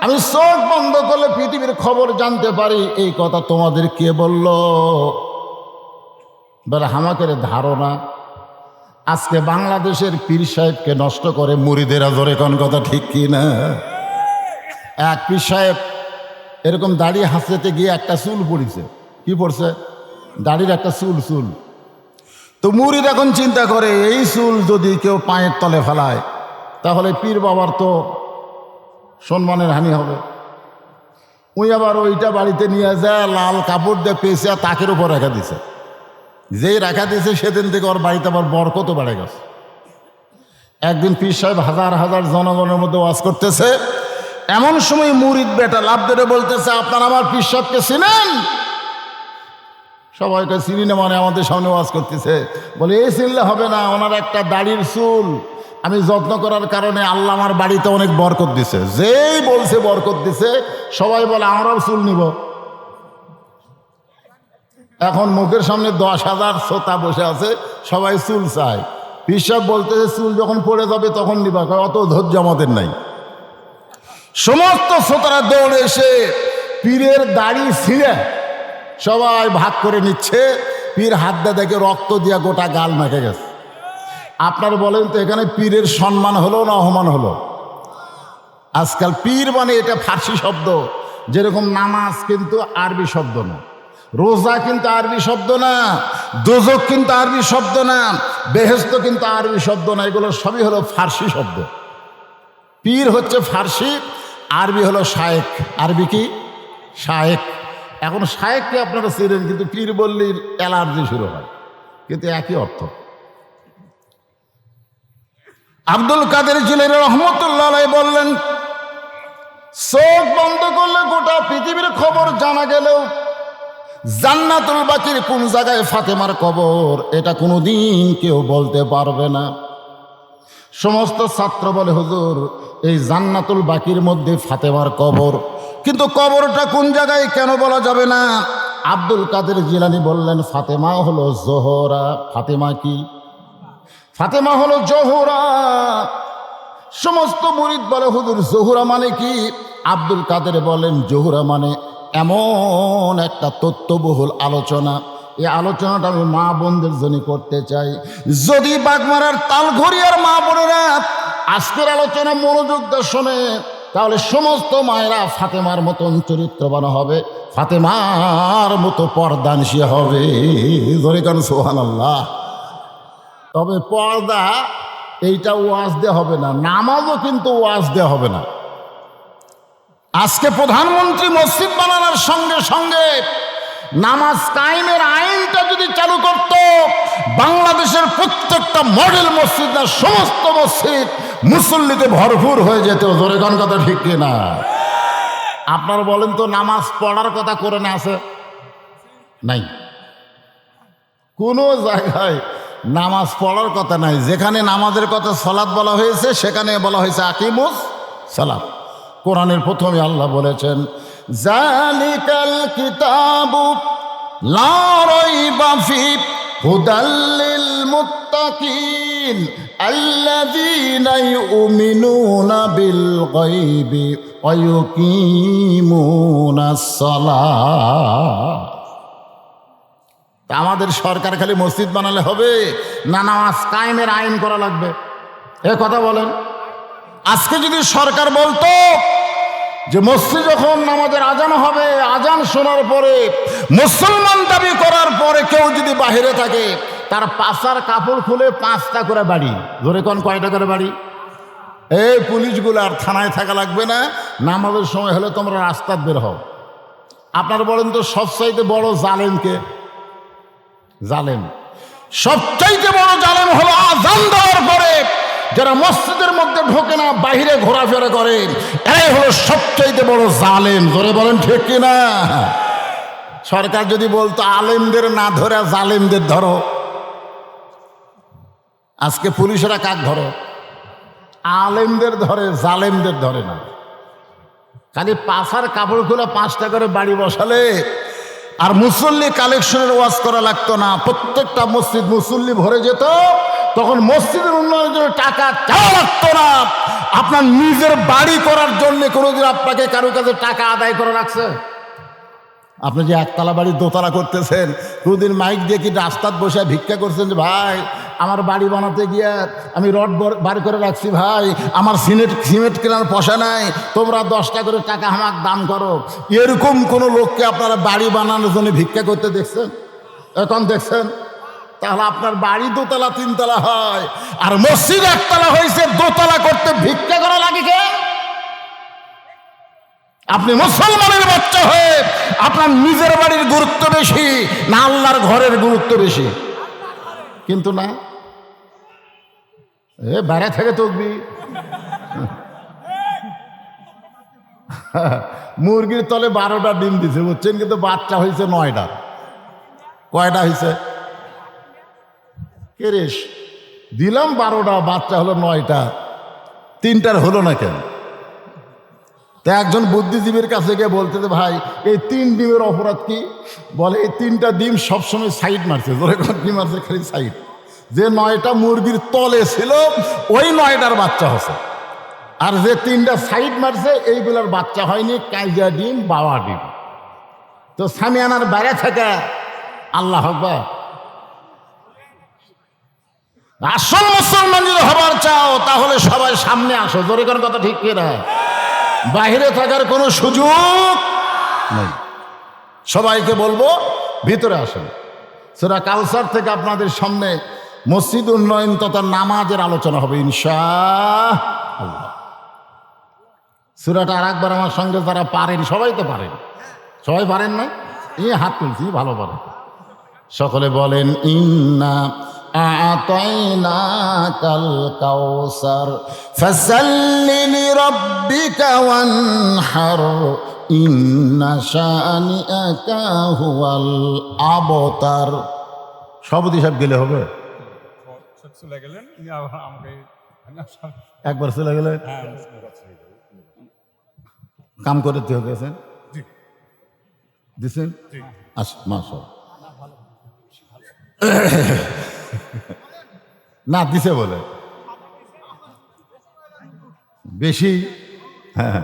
আমি চোখ বন্ধ করলে পৃথিবীর খবর জানতে পারি, এই কথা তোমাদের কে বলল? বলে আমাদের ধারণা আজকে বাংলাদেশের পীর সাহেবকে নষ্ট করে মুরিদেরা। জোরে কোন কথা ঠিক কি না? এক পীর সাহেব এরকম দাড়ি হাসতে গিয়ে একটা চুল পড়েছে। কি পড়ছে? দাড়ির একটা চুল। তো মুরিদ এখন চিন্তা করে এই চুল যদি কেউ পায়ের তলে ফেলায় তাহলে পীর বাবার তো সম্মানের হানি হবে। ওই আবার ওইটা বাড়িতে নিয়ে যায় লাল কাপড় দিয়ে পেঁচে তাকের উপর রেখা দিছে। যেই রেখা দিয়েছে সেদিন থেকে ওর বাড়িতে আবার বরকত বেড়ে গেছে। একদিন পীর সাহেব হাজার হাজার জনগণের মধ্যে ওয়াজ করতেছে, এমন সময় মুরিদ বেটা লাভ ধরে বলতেছে, আপনারা আমার পীর সাহেবকে চিনেন? সবাইকে চিনি না, মানে আমাদের সামনে ওয়াজ করতেছে। বলে এই চিনলে হবে না, ওনার একটা দাড়ির চুল আমি যত্ন করার কারণে আল্লাহ আমার বাড়িতে অনেক বরকত দিছে। যেই বলছে বরকত দিছে, সবাই বলে আমরাও চুল নিব। এখন মুখের সামনে 10,000 শ্রোতা বসে আছে, সবাই চুল চায়। পীর সাহেব বলতেছে চুল যখন পড়ে যাবে তখন নিবা, অত ধৈর্য আমাদের নাই। সমস্ত শ্রোতারা দৌড়ে এসে পীরের দাড়ি ছিঁড়ে সবাই ভাগ করে নিচ্ছে। পীর হাত দিয়ে দেখে রক্ত দিয়া গোটা গাল মেখে গেছে। আপনার বলেন তো এখানে পীরের সম্মান হলো না অপমান হলো? আজকাল পীর মানে এটা ফার্সি শব্দ, যেরকম নামাজ কিন্তু আরবি শব্দ না, রোজা কিন্তু আরবি শব্দ না, দোজক কিন্তু আরবি শব্দ না, বেহেশত কিন্তু আরবি শব্দ না, এগুলো সবই হলো ফার্সি শব্দ। পীর হচ্ছে ফার্সি, আরবি হলো শায়েক। আরবি কি? শায়েক। এখন শায়েককে আপনারা চিনেন, কিন্তু পীর বললেই অ্যালার্জি শুরু হয়, কিন্তু একই অর্থ। আব্দুল কাদের জিলানী রহমতুল্লাহ আলাইহি বললেন, চোখ বন্ধ করলে গোটা পৃথিবীর খবর জানা গেলেও জান্নাতুল বাকির কোন জায়গায় ফাতেমার কবর এটা কোনোদিন কেউ বলতে পারবে না। সমস্ত ছাত্র বলে, হুজুর এই জান্নাতুল বাকির মধ্যে ফাতেমার কবর, কিন্তু কবরটা কোন জায়গায় কেন বলা যাবে না? আব্দুল কাদের জিলানী বললেন, ফাতেমা হলো জোহরা। ফাতেমা কি? ফাতেমা হলো জোহরা। সমস্ত মুরিদ বলে, হুজুর জোহরা মানে কি? আব্দুল কাদের বলেন, জোহরা মানে এমন একটা তথ্যবহুল আলোচনা, এই আলোচনাটা আমি মা বোনদের জন্য করতে চাই। যদি বাগমারার তালঘরিয়ার মা বোনেরা আজকের আলোচনা মনোযোগ দিয়ে শোনে, তাহলে সমস্ত মায়েরা ফাতেমার মতন চরিত্রবান হবে, ফাতেমার মতো পর্দানশী হবে। জোরে কান সুবহানাল্লাহ। তবে পর্দা এইটা ওয়াজ দেওয়া হবে না, নামাজও কিন্তু ওয়াজ দেওয়া হবে না। আজকে প্রধানমন্ত্রী মসজিদ বানানোর সঙ্গে সঙ্গে নামাজ কায়েমের আইনটা যদি চালু করত, বাংলাদেশের প্রত্যেকটা মডেল মসজিদ না সমস্ত মসজিদ মুসল্লিতে ভরপুর হয়ে যেত। জোরে গান কথা ঠিক কিনা? আপনার বলেন তো, নামাজ পড়ার কথা কোরআনে আছে নাই? কোনো জায়গায় নামাজ পড়ার কথা নাই। যেখানে নামাজের কথা সালাত বলা হয়েছে, সেখানে বলা হয়েছে আকিমুস সালাত। কোরআনের প্রথমে আল্লাহ বলেছেন, জালিকাল কিতাবু লা রাইবা ফিহি হুদাল লিল মুত্তাকিন আল্লাযীনা ইউমিনুনা বিল গায়বি ওয়া ইউকিমুনাস সালাত। আমাদের সরকার খালি মসজিদ বানালে হবে না, নামাজ কায়েমের আইন করা লাগবে? এ কথা বলেন। আজকে যদি সরকার বলতো যে মসজিদ যখন নামাজের আজান হবে, আজান শোনার পরে মুসলমান দাবি করার পরে কেউ যদি বাহিরে থাকে, তার পাশার কাপড় খুলে 5টা করে বাড়ি। ধরে কোন কয়টা করে বাড়ি? এই পুলিশগুলো আর থানায় থাকা লাগবে না, নামাজের সময় হলে তোমরা রাস্তা বের হও। আপনারা বলেন তো, সবচাইতে বড় জালেমকে? জালেম সবচাইতে বড় জালেম হলো আজান দেওয়ার পরে যারা মসজিদের মধ্যে ঢোকে না, বাহিরে ঘোরাফেরা করে, এরাই হলো সবচাইতে বড় জালেম। ধরে বলেন ঠিক কিনা? সরকার যদি বলতো আলেমদের না ধরে জালেমদের ধরো, আজকে পুলিশেরা কাক ধরে? আলেমদের ধরে, জালেমদের ধরে না। খালি পাশার কাপড় খুলে 5টা করে বাড়ি বসালে আর মুসল্লি কালেকশনের ওয়াজ করা লাগতো না। প্রত্যেকটা মসজিদ মুসল্লি ভরে যেত, তখন মসজিদের উন্নয়নের জন্য টাকা চাওয়া লাগতো না। আপনার নিজের বাড়ি করার জন্য কোনোদিন আপনাকে কারো কাছে টাকা আদায় করে রাখছে? আপনি যে একতলা বাড়ি দোতলা করতেছেন, কোনোদিন মাইক দিয়ে কি রাস্তায় বসে ভিক্ষা করছেন যে ভাই আমার বাড়ি বানাতে গিয়ে আমি রড বার করে রাখছি, ভাই আমার সিমেন্ট কেনার পয়সা নাই, তোমরা 10টা করে টাকা আমাকে দান করো? এরকম কোনো লোককে আপনারা বাড়ি বানানোর জন্য ভিক্ষা করতে দেখছেন? এখন দেখছেন? তাহলে আপনার বাড়ি 2তলা 3তলা হয়, আর মসজিদ 1তলা হয়েছে, 2তলা করতে ভিক্ষা করা লাগে কে? আপনি মুসলমানের বাচ্চা হয়ে আপনার নিজের বাড়ির গুরুত্ব বেশি না আল্লাহর ঘরের গুরুত্ব বেশি? কিন্তু না, বাইরে থেকে তকবি। মুরগির তলে 12টা ডিম দিছে বুঝছেন, কিন্তু বাচ্চা হয়েছে 9টা। কয়টা হয়েছে? কেরেশ দিলাম 12টা, বাচ্চা হলো 9টা, 3টার হলো না কেন? তা একজন বুদ্ধিজীবীর কাছে গিয়ে বলতে যে ভাই এই 3 ডিমের অপরাধ কি? বলে এই 3টা ডিম সবসময় সাইড মারছে। ধরে কি মারছে? খালি সাইড। যে 9টা মুরগির তলে ছিল ওই 9টার বাচ্চা হচ্ছে, আর যে 3টা সাইড মারছে এইগুলোর বাচ্চা হয়নি। কাইজা ডিম, বাবা ডিম। তো সামিয়ানার বাইরে থেকে আল্লাহ আকবার। আসল মুসলমান যদি হবার চাও তাহলে সবাই সামনে আসো। জোরে কোন কথা ঠিক কিনা? বাহিরে থাকার কোনো সুযোগ নেই। সবাইকে বলবো ভিতরে আসেন। সূরা কাউসার থেকে আপনাদের সামনে মসজিদ উন্নয়ন তথা নামাজের আলোচনা হবে ইনশাআল্লাহ। সূরাটা আরেকবার আমার সঙ্গে যারা পারেন, সবাই তো পারেন, সবাই পারেন না? হাত তুলছি, ভালো পারেন সকলে বলেন ইন্না আ'তাইনাকাল কাউসার ফাসাল্লি লিরাব্বিকা ওয়ানহার ইন্না শানিআকা হুয়াল আবতার। সবদি সব গেলে হবে? চলে গেলেন আমাকে একবার চলে গেলেন, কাম করে দিয়ে গেছেন দিছেন। আচ্ছা মাশাআল্লাহ। না দিছে বলে বেশি। হ্যাঁ,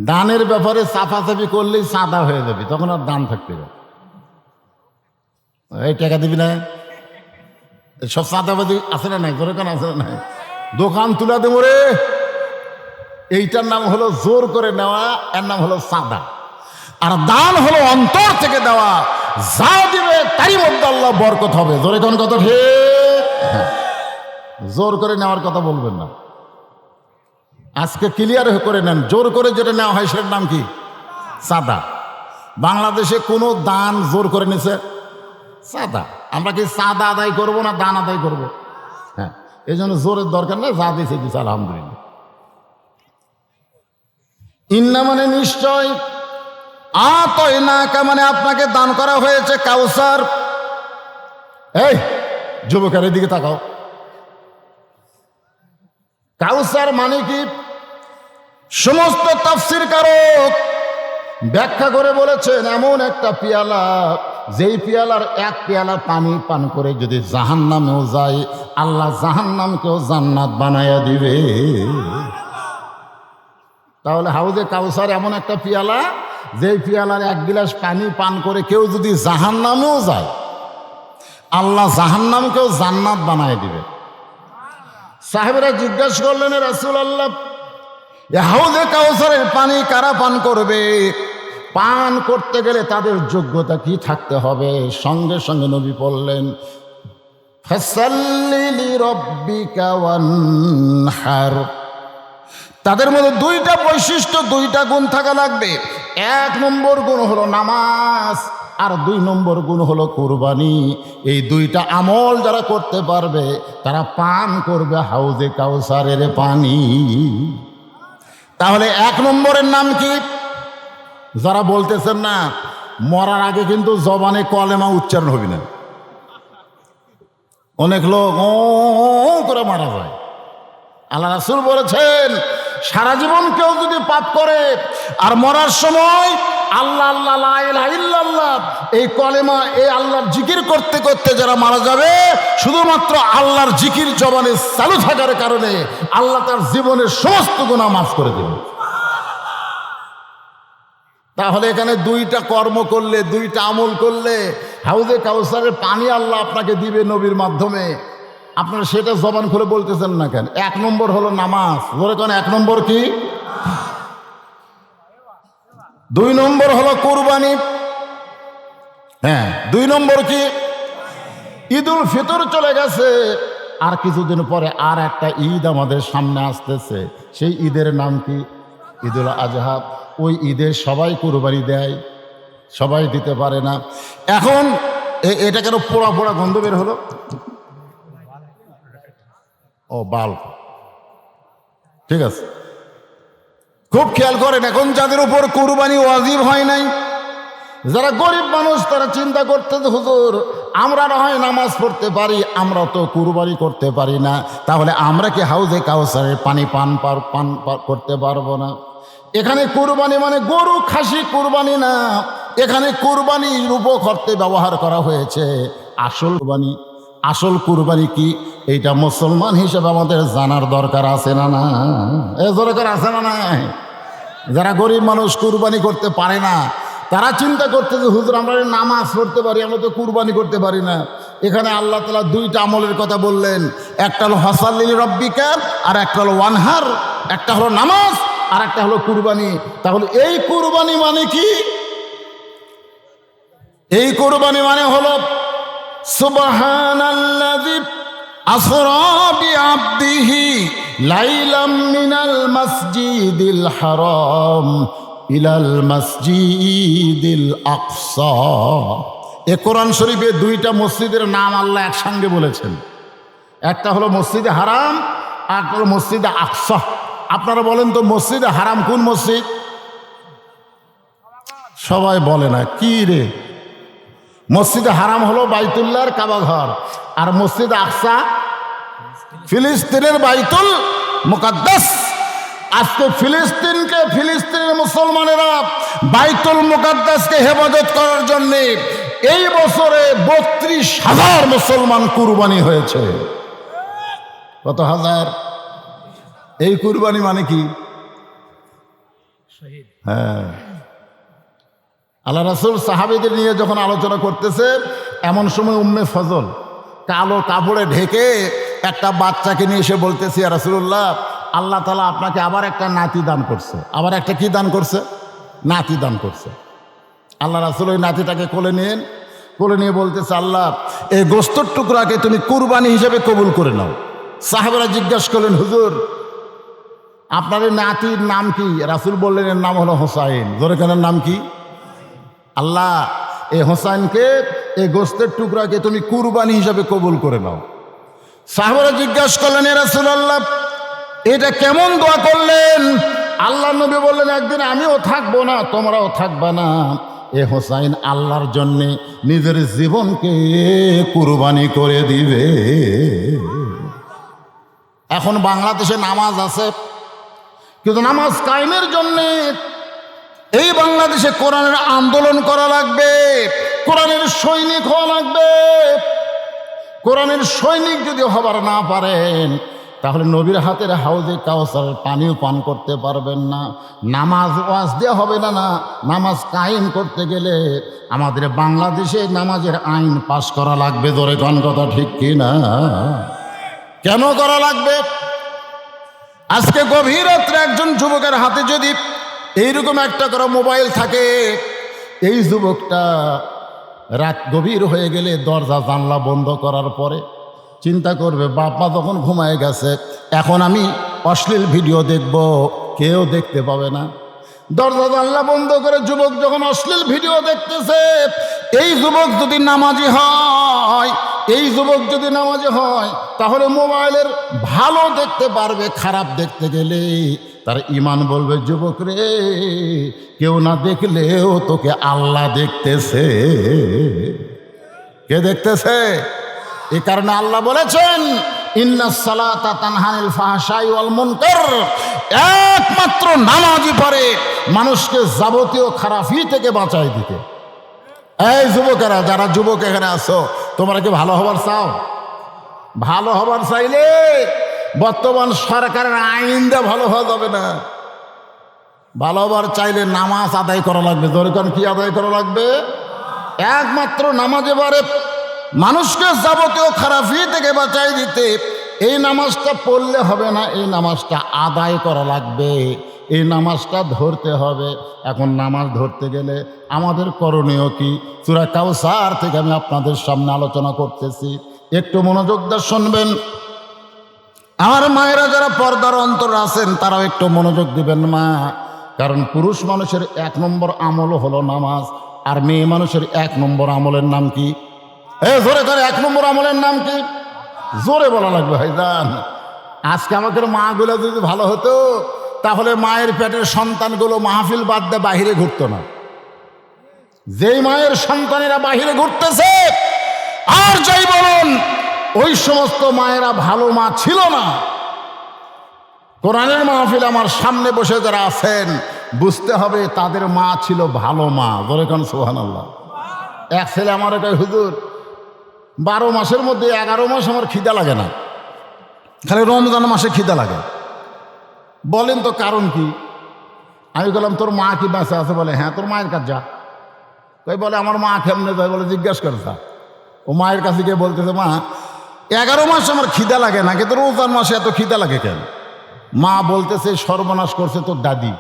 দানের ব্যাপারে চাপাচাপি করলেই সাদা হয়ে যাবে, তখন আর দান থাকতে যাবে। এই টাকা দিবি না, সব চাঁদাবাদি আছে না নাই? ধরে কেন আছে না নাই? দোকান তুলা দেবো রে, এইটার নাম হলো জোর করে নেওয়া, এর নাম হলো চাঁদা। আর দান হলো অন্তর থেকে দেওয়া, যা দিবে তারই মধ্যে আল্লাহ বরকত হবে। জোরে কোন কথা ঠিক? জোর করে নেওয়ার কথা বলবেন না। আজকে ক্লিয়ার করে নেন, জোর করে যেটা নেওয়া হয় সেটার নাম কি? চাঁদা। বাংলাদেশে কোনো দান জোর করে নিছে? চাঁদা। আমরা কি চাঁদা আদায় করব না দান আদায় করব? হ্যাঁ, এই জন্য জোরের দরকার নেই, যা দিছে দিছে আলহামদুলিল্লাহ। ইন্না মানে নিশ্চয়, আ'তাইনাকা মানে আপনাকে দান করা হয়েছে কাউসার। এই যুবকের দিকে তাকাও। কাউসার মানে কি? সমস্ত তাফসীরকারক ব্যাখ্যা করে বলেছেন এমন একটা পেয়ালা, যেই পেয়ালার এক পেয়ালা পানি পান করে যদি জাহান্নামেও যায়, আল্লাহ জাহান্নামকেও জান্নাত বানায়া দিবে। তাহলে হাউজে কাউসার এমন একটা পেয়ালা, যেই পেয়ালার এক গিলাস পানি পান করে কেউ যদি জাহান্নামেও যায়, আল্লাহ জাহান্নামকেও জান্নাত বানায় দিবে। সাহেবেরা জিজ্ঞাসা করলেন, রাসূলুল্লাহ, হাউজে কাউসারের পানি কারা পান করবে? পান করতে গেলে তাদের যোগ্যতা কি থাকতে হবে? সঙ্গে সঙ্গে নবী বললেন, ফাসাল্লি লিরাব্বিকা ওয়ানহার। তাদের মধ্যে 2টা বৈশিষ্ট্য, 2টা গুণ থাকা লাগবে। 1 নম্বর গুণ হলো নামাজ, আর 2 নম্বর গুণ হলো কুরবানি। এই 2টা আমল যারা করতে পারবে তারা পান করবে হাউজে কাউসারের পানি। তাহলে 1 নম্বরের নাম কি? যারা বলতেছেন না মরার আগে কিন্তু জবানে কলেমা উচ্চারণ হবে না, অনেক লোক ও করে মারা যায়। আল্লাহ রাসূল বলেছেন সারা জীবন কেউ যদি পাপ করে আর মরার সময় আল্লাহ আল্লাহ লা ইলাহা ইল্লাল্লাহ এই কলেমা, এই আল্লাহর জিকির করতে করতে যারা মারা যাবে, শুধুমাত্র আল্লাহর জিকির জবানে চালু থাকার কারণে আল্লাহ তার জীবনের সমস্ত গুনাহ মাফ করে দেবেন। তাহলে এখানে 2টা কর্ম করলে, 2টা আমল করলে হাউজে কাউসারের পানি আল্লাহ আপনাকে দিবে নবীর মাধ্যমে। আপনারা সেটা জবান খুলে বলতেছেন না কেন? 1 নম্বর হলো নামাজ। বলে কেন 1 নম্বর কি? 2 নম্বর হলো কুরবানি। হ্যাঁ, 2 নম্বর কি? ঈদুল ফিতর চলে গেছে, আর কিছুদিন পরে আর একটা ঈদ আমাদের সামনে আসতেছে। সেই ঈদের নাম কি? ঈদুল আজহা। ওই ঈদে সবাই কুরবানি দেয়, সবাই দিতে পারে না। এখন এটা কেন পোড়া পোড়া গন্ধ বের হলো? ও বাল্ব, ঠিক আছে। খুব খেয়াল করেন, এখন যাদের উপর কুরবানি ওয়াজিব হয় নাই, যারা গরিব মানুষ, তারা চিন্তা করতে যে হুজুর আমরা না হয় নামাজ পড়তে পারি, আমরা তো কুরবানি করতে পারি না, তাহলে আমরা কি হাউজে কাউসারের পানি পান করতে পারবো না? এখানে কুরবানি মানে গরু খাসি কুরবানি না, এখানে কুরবানি রূপক অর্থে ব্যবহার করা হয়েছে। আসল কুরবানি, আসল কুরবানি কি, এইটা মুসলমান হিসেবে আমাদের জানার দরকার আছে না? না এ দরকার আছে না? না, যারা গরিব মানুষ কুরবানি করতে পারে না, তারা চিন্তা করতে যে হুজুর আমরা নামাজ পড়তে পারি, আমরা তো কুরবানি করতে পারি না। এখানে আল্লাহ তাআলা দুইটা আমলের কথা বললেন, একটা হলো ফাসাল্লি রাব্বিকা, আর একটা হলো ওয়ানহার। একটা হলো নামাজ আর একটা হলো কুরবানি। তাহলে এই কুরবানি মানে কি? এই কুরবানি মানে হলো সুবহানাল্লাযী আসরা বিআবদিহি লাইলাম মিনাল মাসজিদিল হারাম ইলাল মাসজিদিল আকসা। এ কোরআন শরীফে দুইটা মসজিদের নাম আল্লাহ একসঙ্গে বলেছেন। একটা হলো মসজিদে হারাম আর একটা হলো মসজিদে আকসা। আপনারা বলেন তো মসজিদে হারাম কোন মসজিদ? সবাই বলে না, কি রে? মসজিদে হারাম হলো বাইতুল্লাহর কাবা ঘর, আর মসজিদে আকসা ফিলিস্তিনের বাইতুল মুকাদ্দাস। আজকে ফিলিস্তিনের মুসলমানেরা বাইতুল মুকাদ্দাসকে হেফাজত করার জন্য এই বছরে 32,000 মুসলমান কুরবানি হয়েছে। কত হাজার? এই কুরবানি মানে কি? হ্যাঁ, আল্লাহ রাসূল সাহাবীদের নিয়ে যখন আলোচনা করতেছে, এমন সময় উম্মে ফজল কালো কাপড়ে ঢেকে একটা বাচ্চাকে নিয়ে এসে বলতেছে, ইয়া রাসূলুল্লাহ, আল্লাহ তাআলা আপনাকে আবার একটা নাতি দান করছে। আবার একটা কি দান করছে? নাতি দান করছে। আল্লাহ রাসূল ওই নাতিটাকে কোলে নিয়ে বলতেছে, আল্লাহ এই গোস্তের টুকরাকে তুমি কুরবানি হিসেবে কবুল করে নাও। সাহাবারা জিজ্ঞাসা করলেন, হুজুর আপনার এই নাতির নাম কি? রাসূল বললেন, এর নাম হলো হোসাইন। জোরে কেন, নাম কি? আল্লাহ এই হোসাইনকে, এই গোস্তের টুকরাকে তুমি কুরবানি হিসেবে কবুল করে নাও। সাহাবারা জিজ্ঞাসা করলেন, ইয়া রাসূলুল্লাহ এটা কেমন দোয়া করলেন? আল্লাহ নবী বললেন, একদিন আমিও থাকবো না, তোমরাও থাকবা না, এ হোসাইন আল্লাহর জন্যে নিজের জীবনকে কুরবানি করে দিবে। এখন বাংলাদেশে নামাজ আছে, কিন্তু নামাজ কায়েমের জন্যে এই বাংলাদেশে কোরআনের আন্দোলন করা লাগবে, কোরআনের সৈনিক হওয়া লাগবে। কোরআনের সৈনিক যদি হবার না পারেন, তাহলে নবীর হাতের হাউজে কাউসারের পানিও পান করতে পারবেন না। নামাজ ওয়াজ দেওয়া হবে না। নামাজ কায়েম করতে গেলে আমাদের বাংলাদেশে নামাজের আইন পাশ করা লাগবে। ধরে কোন কথা ঠিক কি না? কেন করা লাগবে? আজকে গভীর রাত্রে একজন যুবকের হাতে যদি এইরকম একটা করে মোবাইল থাকে, এই যুবকটা রাত গভীর হয়ে গেলে দরজা জানলা বন্ধ করার পরে চিন্তা করবে, বাবা যখন ঘুমায় গেছে, এখন আমি অশ্লীল ভিডিও দেখব, কেউ দেখতে পাবে না। দরজা জানলা বন্ধ করে যুবক যখন অশ্লীল ভিডিও দেখতেছে, এই যুবক যদি নামাজি হয়, তাহলে মোবাইলের ভালো দেখতে পারবে, খারাপ দেখতে গেলে তার ঈমান বলবে, যুবক রে, কেউ না দেখলেও তোকে আল্লাহ দেখতেছে। কে দেখতেছে? এই কারণে আল্লাহ বলেছেন, ইন্নাস সালাতা তানহা আনিল ফাহশাই ওয়াল মুনকার। একমাত্র নামাজই পারে মানুষকে যাবতীয় খারাপি থেকে বাঁচাই দিতে। এই যুবকেরা, যারা যুবক এখানে আছো, তোমরা কি ভালো হবার চাও? ভালো হবার চাইলে বর্তমান সরকারের আইন দিয়ে ভালো হওয়া যাবে না। ভালো হবার চাইলে নামাজ আদায় করা লাগবে। দরকার কি আদায় করা লাগবে? একমাত্র নামাজে পারে মানুষকে যাবতীয় খারাপি থেকে বাঁচাই দিতে। এই নামাজটা পড়লে হবে না, এই নামাজটা আদায় করা লাগবে, এই নামাজটা ধরতে হবে। এখন নামাজ ধরতে গেলে আমাদের করণীয় কি? সূরা কাউসার থেকে আমি আপনাদের সামনে আলোচনা করতেছি, একটু মনোযোগ দিয়ে শুনবেন। আমার মায়েরা যারা পর্দার অন্তর আছেন, তারাও একটু মনোযোগ দিবেন মা, কারণ পুরুষ মানুষের 1 নম্বর আমল হলো নামাজ, আর মেয়ে মানুষের 1 নম্বর আমলের নাম কি? জোরে ধরে 1 নম্বর আমলের নাম কি? জোরে বলা লাগবে ভাইজান। আজকে আমাদের মাগুলো যদি ভালো হতো তাহলে মায়ের পেটের সন্তানগুলো মাহফিল বাদ দিয়ে বাহিরে ঘুরতো না। যেই মায়ের সন্তানেরা বাহিরে ঘুরতেছে, আর যাই বলুন, ওই সমস্ত মায়েরা ভালো মা ছিল না। কোরআনের মাহফিল আমার সামনে বসে যারা আছেন, বুঝতে হবে তাদের মা ছিল ভালো মা। বলে কোন সুবহানাল্লাহ। এক ছেলে আমার কয়, হুজুর 12 মাসের মধ্যে 11 মাস আমার খিদা লাগে না, খালি রমজান মাসে খিদা লাগে। বলেন তো কারণ কি? আমি বললাম, তোর মা কি বেঁচে আছে? বলে, হ্যাঁ। তোর মায়ের কাছে যা। তাই বলে, আমার মা কেমনে যায়? বলে, জিজ্ঞাসা করছা। ও মায়ের কাছে গিয়ে বলতেছে, মা 11 মাস আমার খিদা লাগে না, কিন্তু রমজান মাসে এত খিদা লাগে কেন? মা বলতেছে, সর্বনাশ করছে তোর দাদি।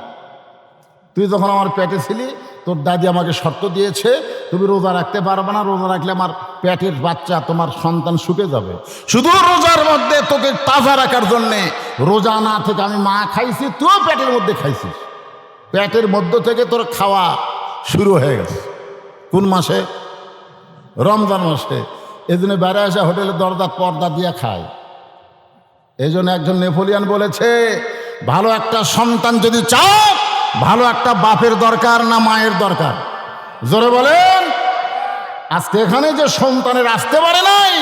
তুই যখন আমার পেটে ছিলি, তোর দাদি আমাকে শর্ত দিয়েছে, তুমি রোজা রাখতে পারবে না, রোজা রাখলে আমার পেটের বাচ্চা, তোমার সন্তান শুকে যাবে। শুধু রোজার মধ্যে তোকে তাজা রাখার জন্যে রোজা না থেকে আমি মা খাইছি, তুইও পেটের মধ্যে খাইছিস। পেটের মধ্য থেকে তোর খাওয়া শুরু হয়ে গেছে। কোন মাসে? রমজান মাসে। এই জন্য বেড়ে আসা হোটেলে দরজার পর্দা দিয়ে খায়। এই জন্য একজন নেপোলিয়ান বলেছে, ভালো একটা সন্তান যদি চাও, ভালো একটা বাপের দরকার না মায়ের দরকার? জোরে বলেন। আজকে এখানে যে সন্তানের আসতে পারে নাই,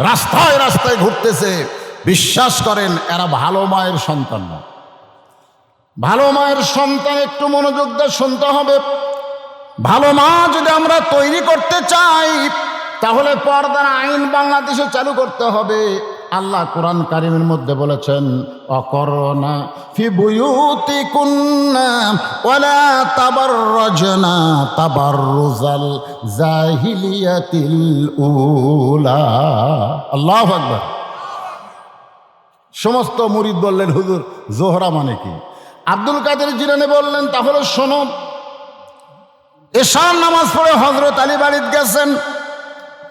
রাস্তায় রাস্তায় ঘুরতেছে, বিশ্বাস করেন এরা ভালো মায়ের সন্তান না। ভালো মায়ের সন্তান একটু মনোযোগ দিয়ে শুনতে হবে। ভালো মা যদি আমরা তৈরি করতে চাই, তাহলে পর্দার আইন বাংলাদেশে চালু করতে হবে। আল্লাহ কোরআন কারিমের মধ্যে বলেছেন, অকরনা ফি বুয়ুতিকুন্না ওয়ালা তাবাররাজনা তাবাররুজাল জাহিলিয়াতিল উলা। আল্লাহু আকবার। সমস্ত মুরিদ বললেন, হুজুর জোহরা মানে কি? আব্দুল কাদের জিলানী বললেন, তাহলে শোনো। এশার নামাজ পড়ে হযরত আলী বাড়িতে গেছেন।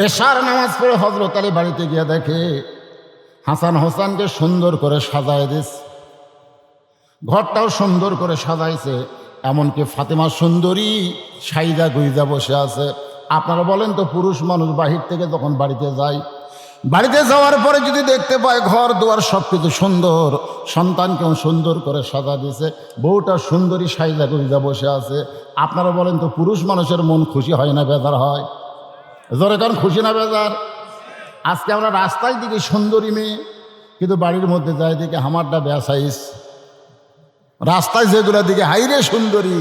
এশার নামাজ পড়ে হযরত আলী বাড়িতে গিয়ে দেখে হাসান হোসেনকে সুন্দর করে সাজায় দিস, ঘরটাও সুন্দর করে সাজাইছে, এমনকি ফাতেমা সুন্দরী সাইদা গুইজা বসে আছে। আপনারা বলেন তো, পুরুষ মানুষ বাহির থেকে যখন বাড়িতে যায়, বাড়িতে যাওয়ার পরে যদি দেখতে পায় ঘর দুয়ার সব কিছু সুন্দর, সন্তানকেও সুন্দর করে সাজা দিছে, বউটা সুন্দরী সাইদা গুইজা বসে আছে, আপনারা বলেন তো পুরুষ মানুষের মন খুশি হয় না বেজার হয়? জোরে কারণ খুশি না বেজার? আজকে আমরা রাস্তায় দিকে সুন্দরী মেয়ে, কিন্তু বাড়ির মধ্যে যাই দিকে হামারটা বেসাইজ। রাস্তায় যেগুলো দিকে হাইরে সুন্দরী,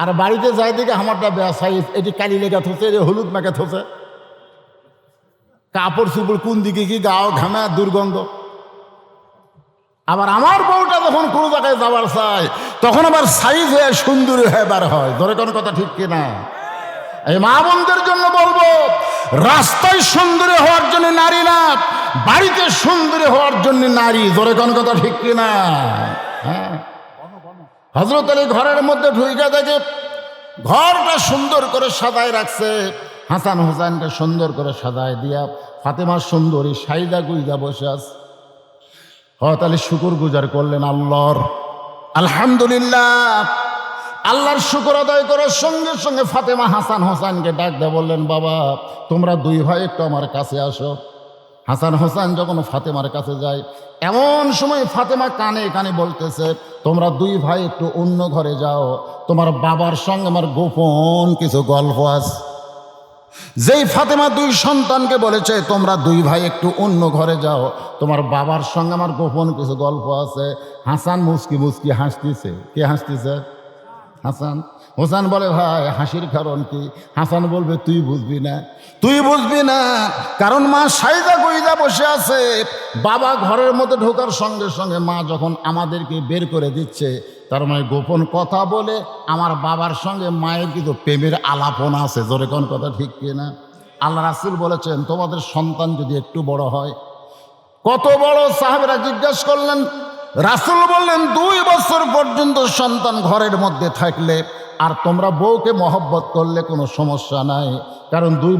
আর বাড়িতে যাই দিকে হামারটা বেসাইজ। এটি কালি লেখা থোছে, এটি হলুদ মেখে থোছে, কাপড় চুপড় কোন দিকে কি গাও ঘামা দুর্গন্ধ। আবার আমার বউটা যখন কোনো জায়গায় যাওয়ার চায়, তখন আবার সাইজ হয়ে সুন্দরী হয়ে বার হয়। ধরে কোন কথা ঠিক কিনা? এই মা বোনদের জন্য বলবো, রাস্তায় সুন্দরী হওয়ার জন্য নারী না, বাড়িতে সুন্দরী হওয়ার জন্য নারী। ধরে কোন কথা ঠিক কিনা? হ্যাঁ। হযরত আলী ঘরের মধ্যে ঢুইকা দেখে ঘরটা সুন্দর করে সাজায় রাখছে, হাসান হোসেনকে সুন্দর করে সাজায় দিয়া ফাতেমা সুন্দরী সাইদা গুইজা বসে আছে। হযরত আলী শুকর গুজার করলেন আল্লাহর। আলহামদুলিল্লাহ, আল্লাহর শুকর আদায় করার সঙ্গে সঙ্গে ফাতেমা হাসান হোসেনকে ডাক দিয়ে বললেন, বাবা তোমরা দুই ভাই একটু আমার কাছে আসো। হাসান হোসেন যখন ফাতেমার কাছে যায়, এমন সময় ফাতেমা কানে কানে বলতেছে, তোমরা দুই ভাই একটু অন্য ঘরে যাও, তোমার বাবার সঙ্গে আমার গোপন কিছু গল্প আছে। যেই ফাতেমা দুই সন্তানকে বলেছে, তোমরা দুই ভাই একটু অন্য ঘরে যাও, তোমার বাবার সঙ্গে আমার গোপন কিছু গল্প আছে, হাসান মুস্কি মুস্কি হাসতেছে। কে হাসতেছে? হাসান। হোসেন বলে, ভাই হাসির কারণ কি? হাসান বলবে, তুই বুঝবি না, তুই বুঝবি না, কারণ মা সাইদা গুইজা বসে আছে। বাবা ঘরের মধ্যে ঢোকার সঙ্গে সঙ্গে মা যখন আমাদেরকে বের করে দিচ্ছে, তার মানে গোপন কথা বলে আমার বাবার সঙ্গে মায়ের কিন্তু প্রেমের আলাপনা আছে। জোরে কোন কথা ঠিক কিনা? আল্লাহ রাসূল বলেছেন, তোমাদের সন্তান যদি একটু বড় হয়। কত বড়? সাহাবেরা জিজ্ঞাসা করলেন। রাসূল বললেন, 2 বছর পর্যন্ত সন্তান ঘরের মধ্যে থাকলে আর তোমরা বউকে মহব্বত করলে কোনো সমস্যা নাই, কারণ 2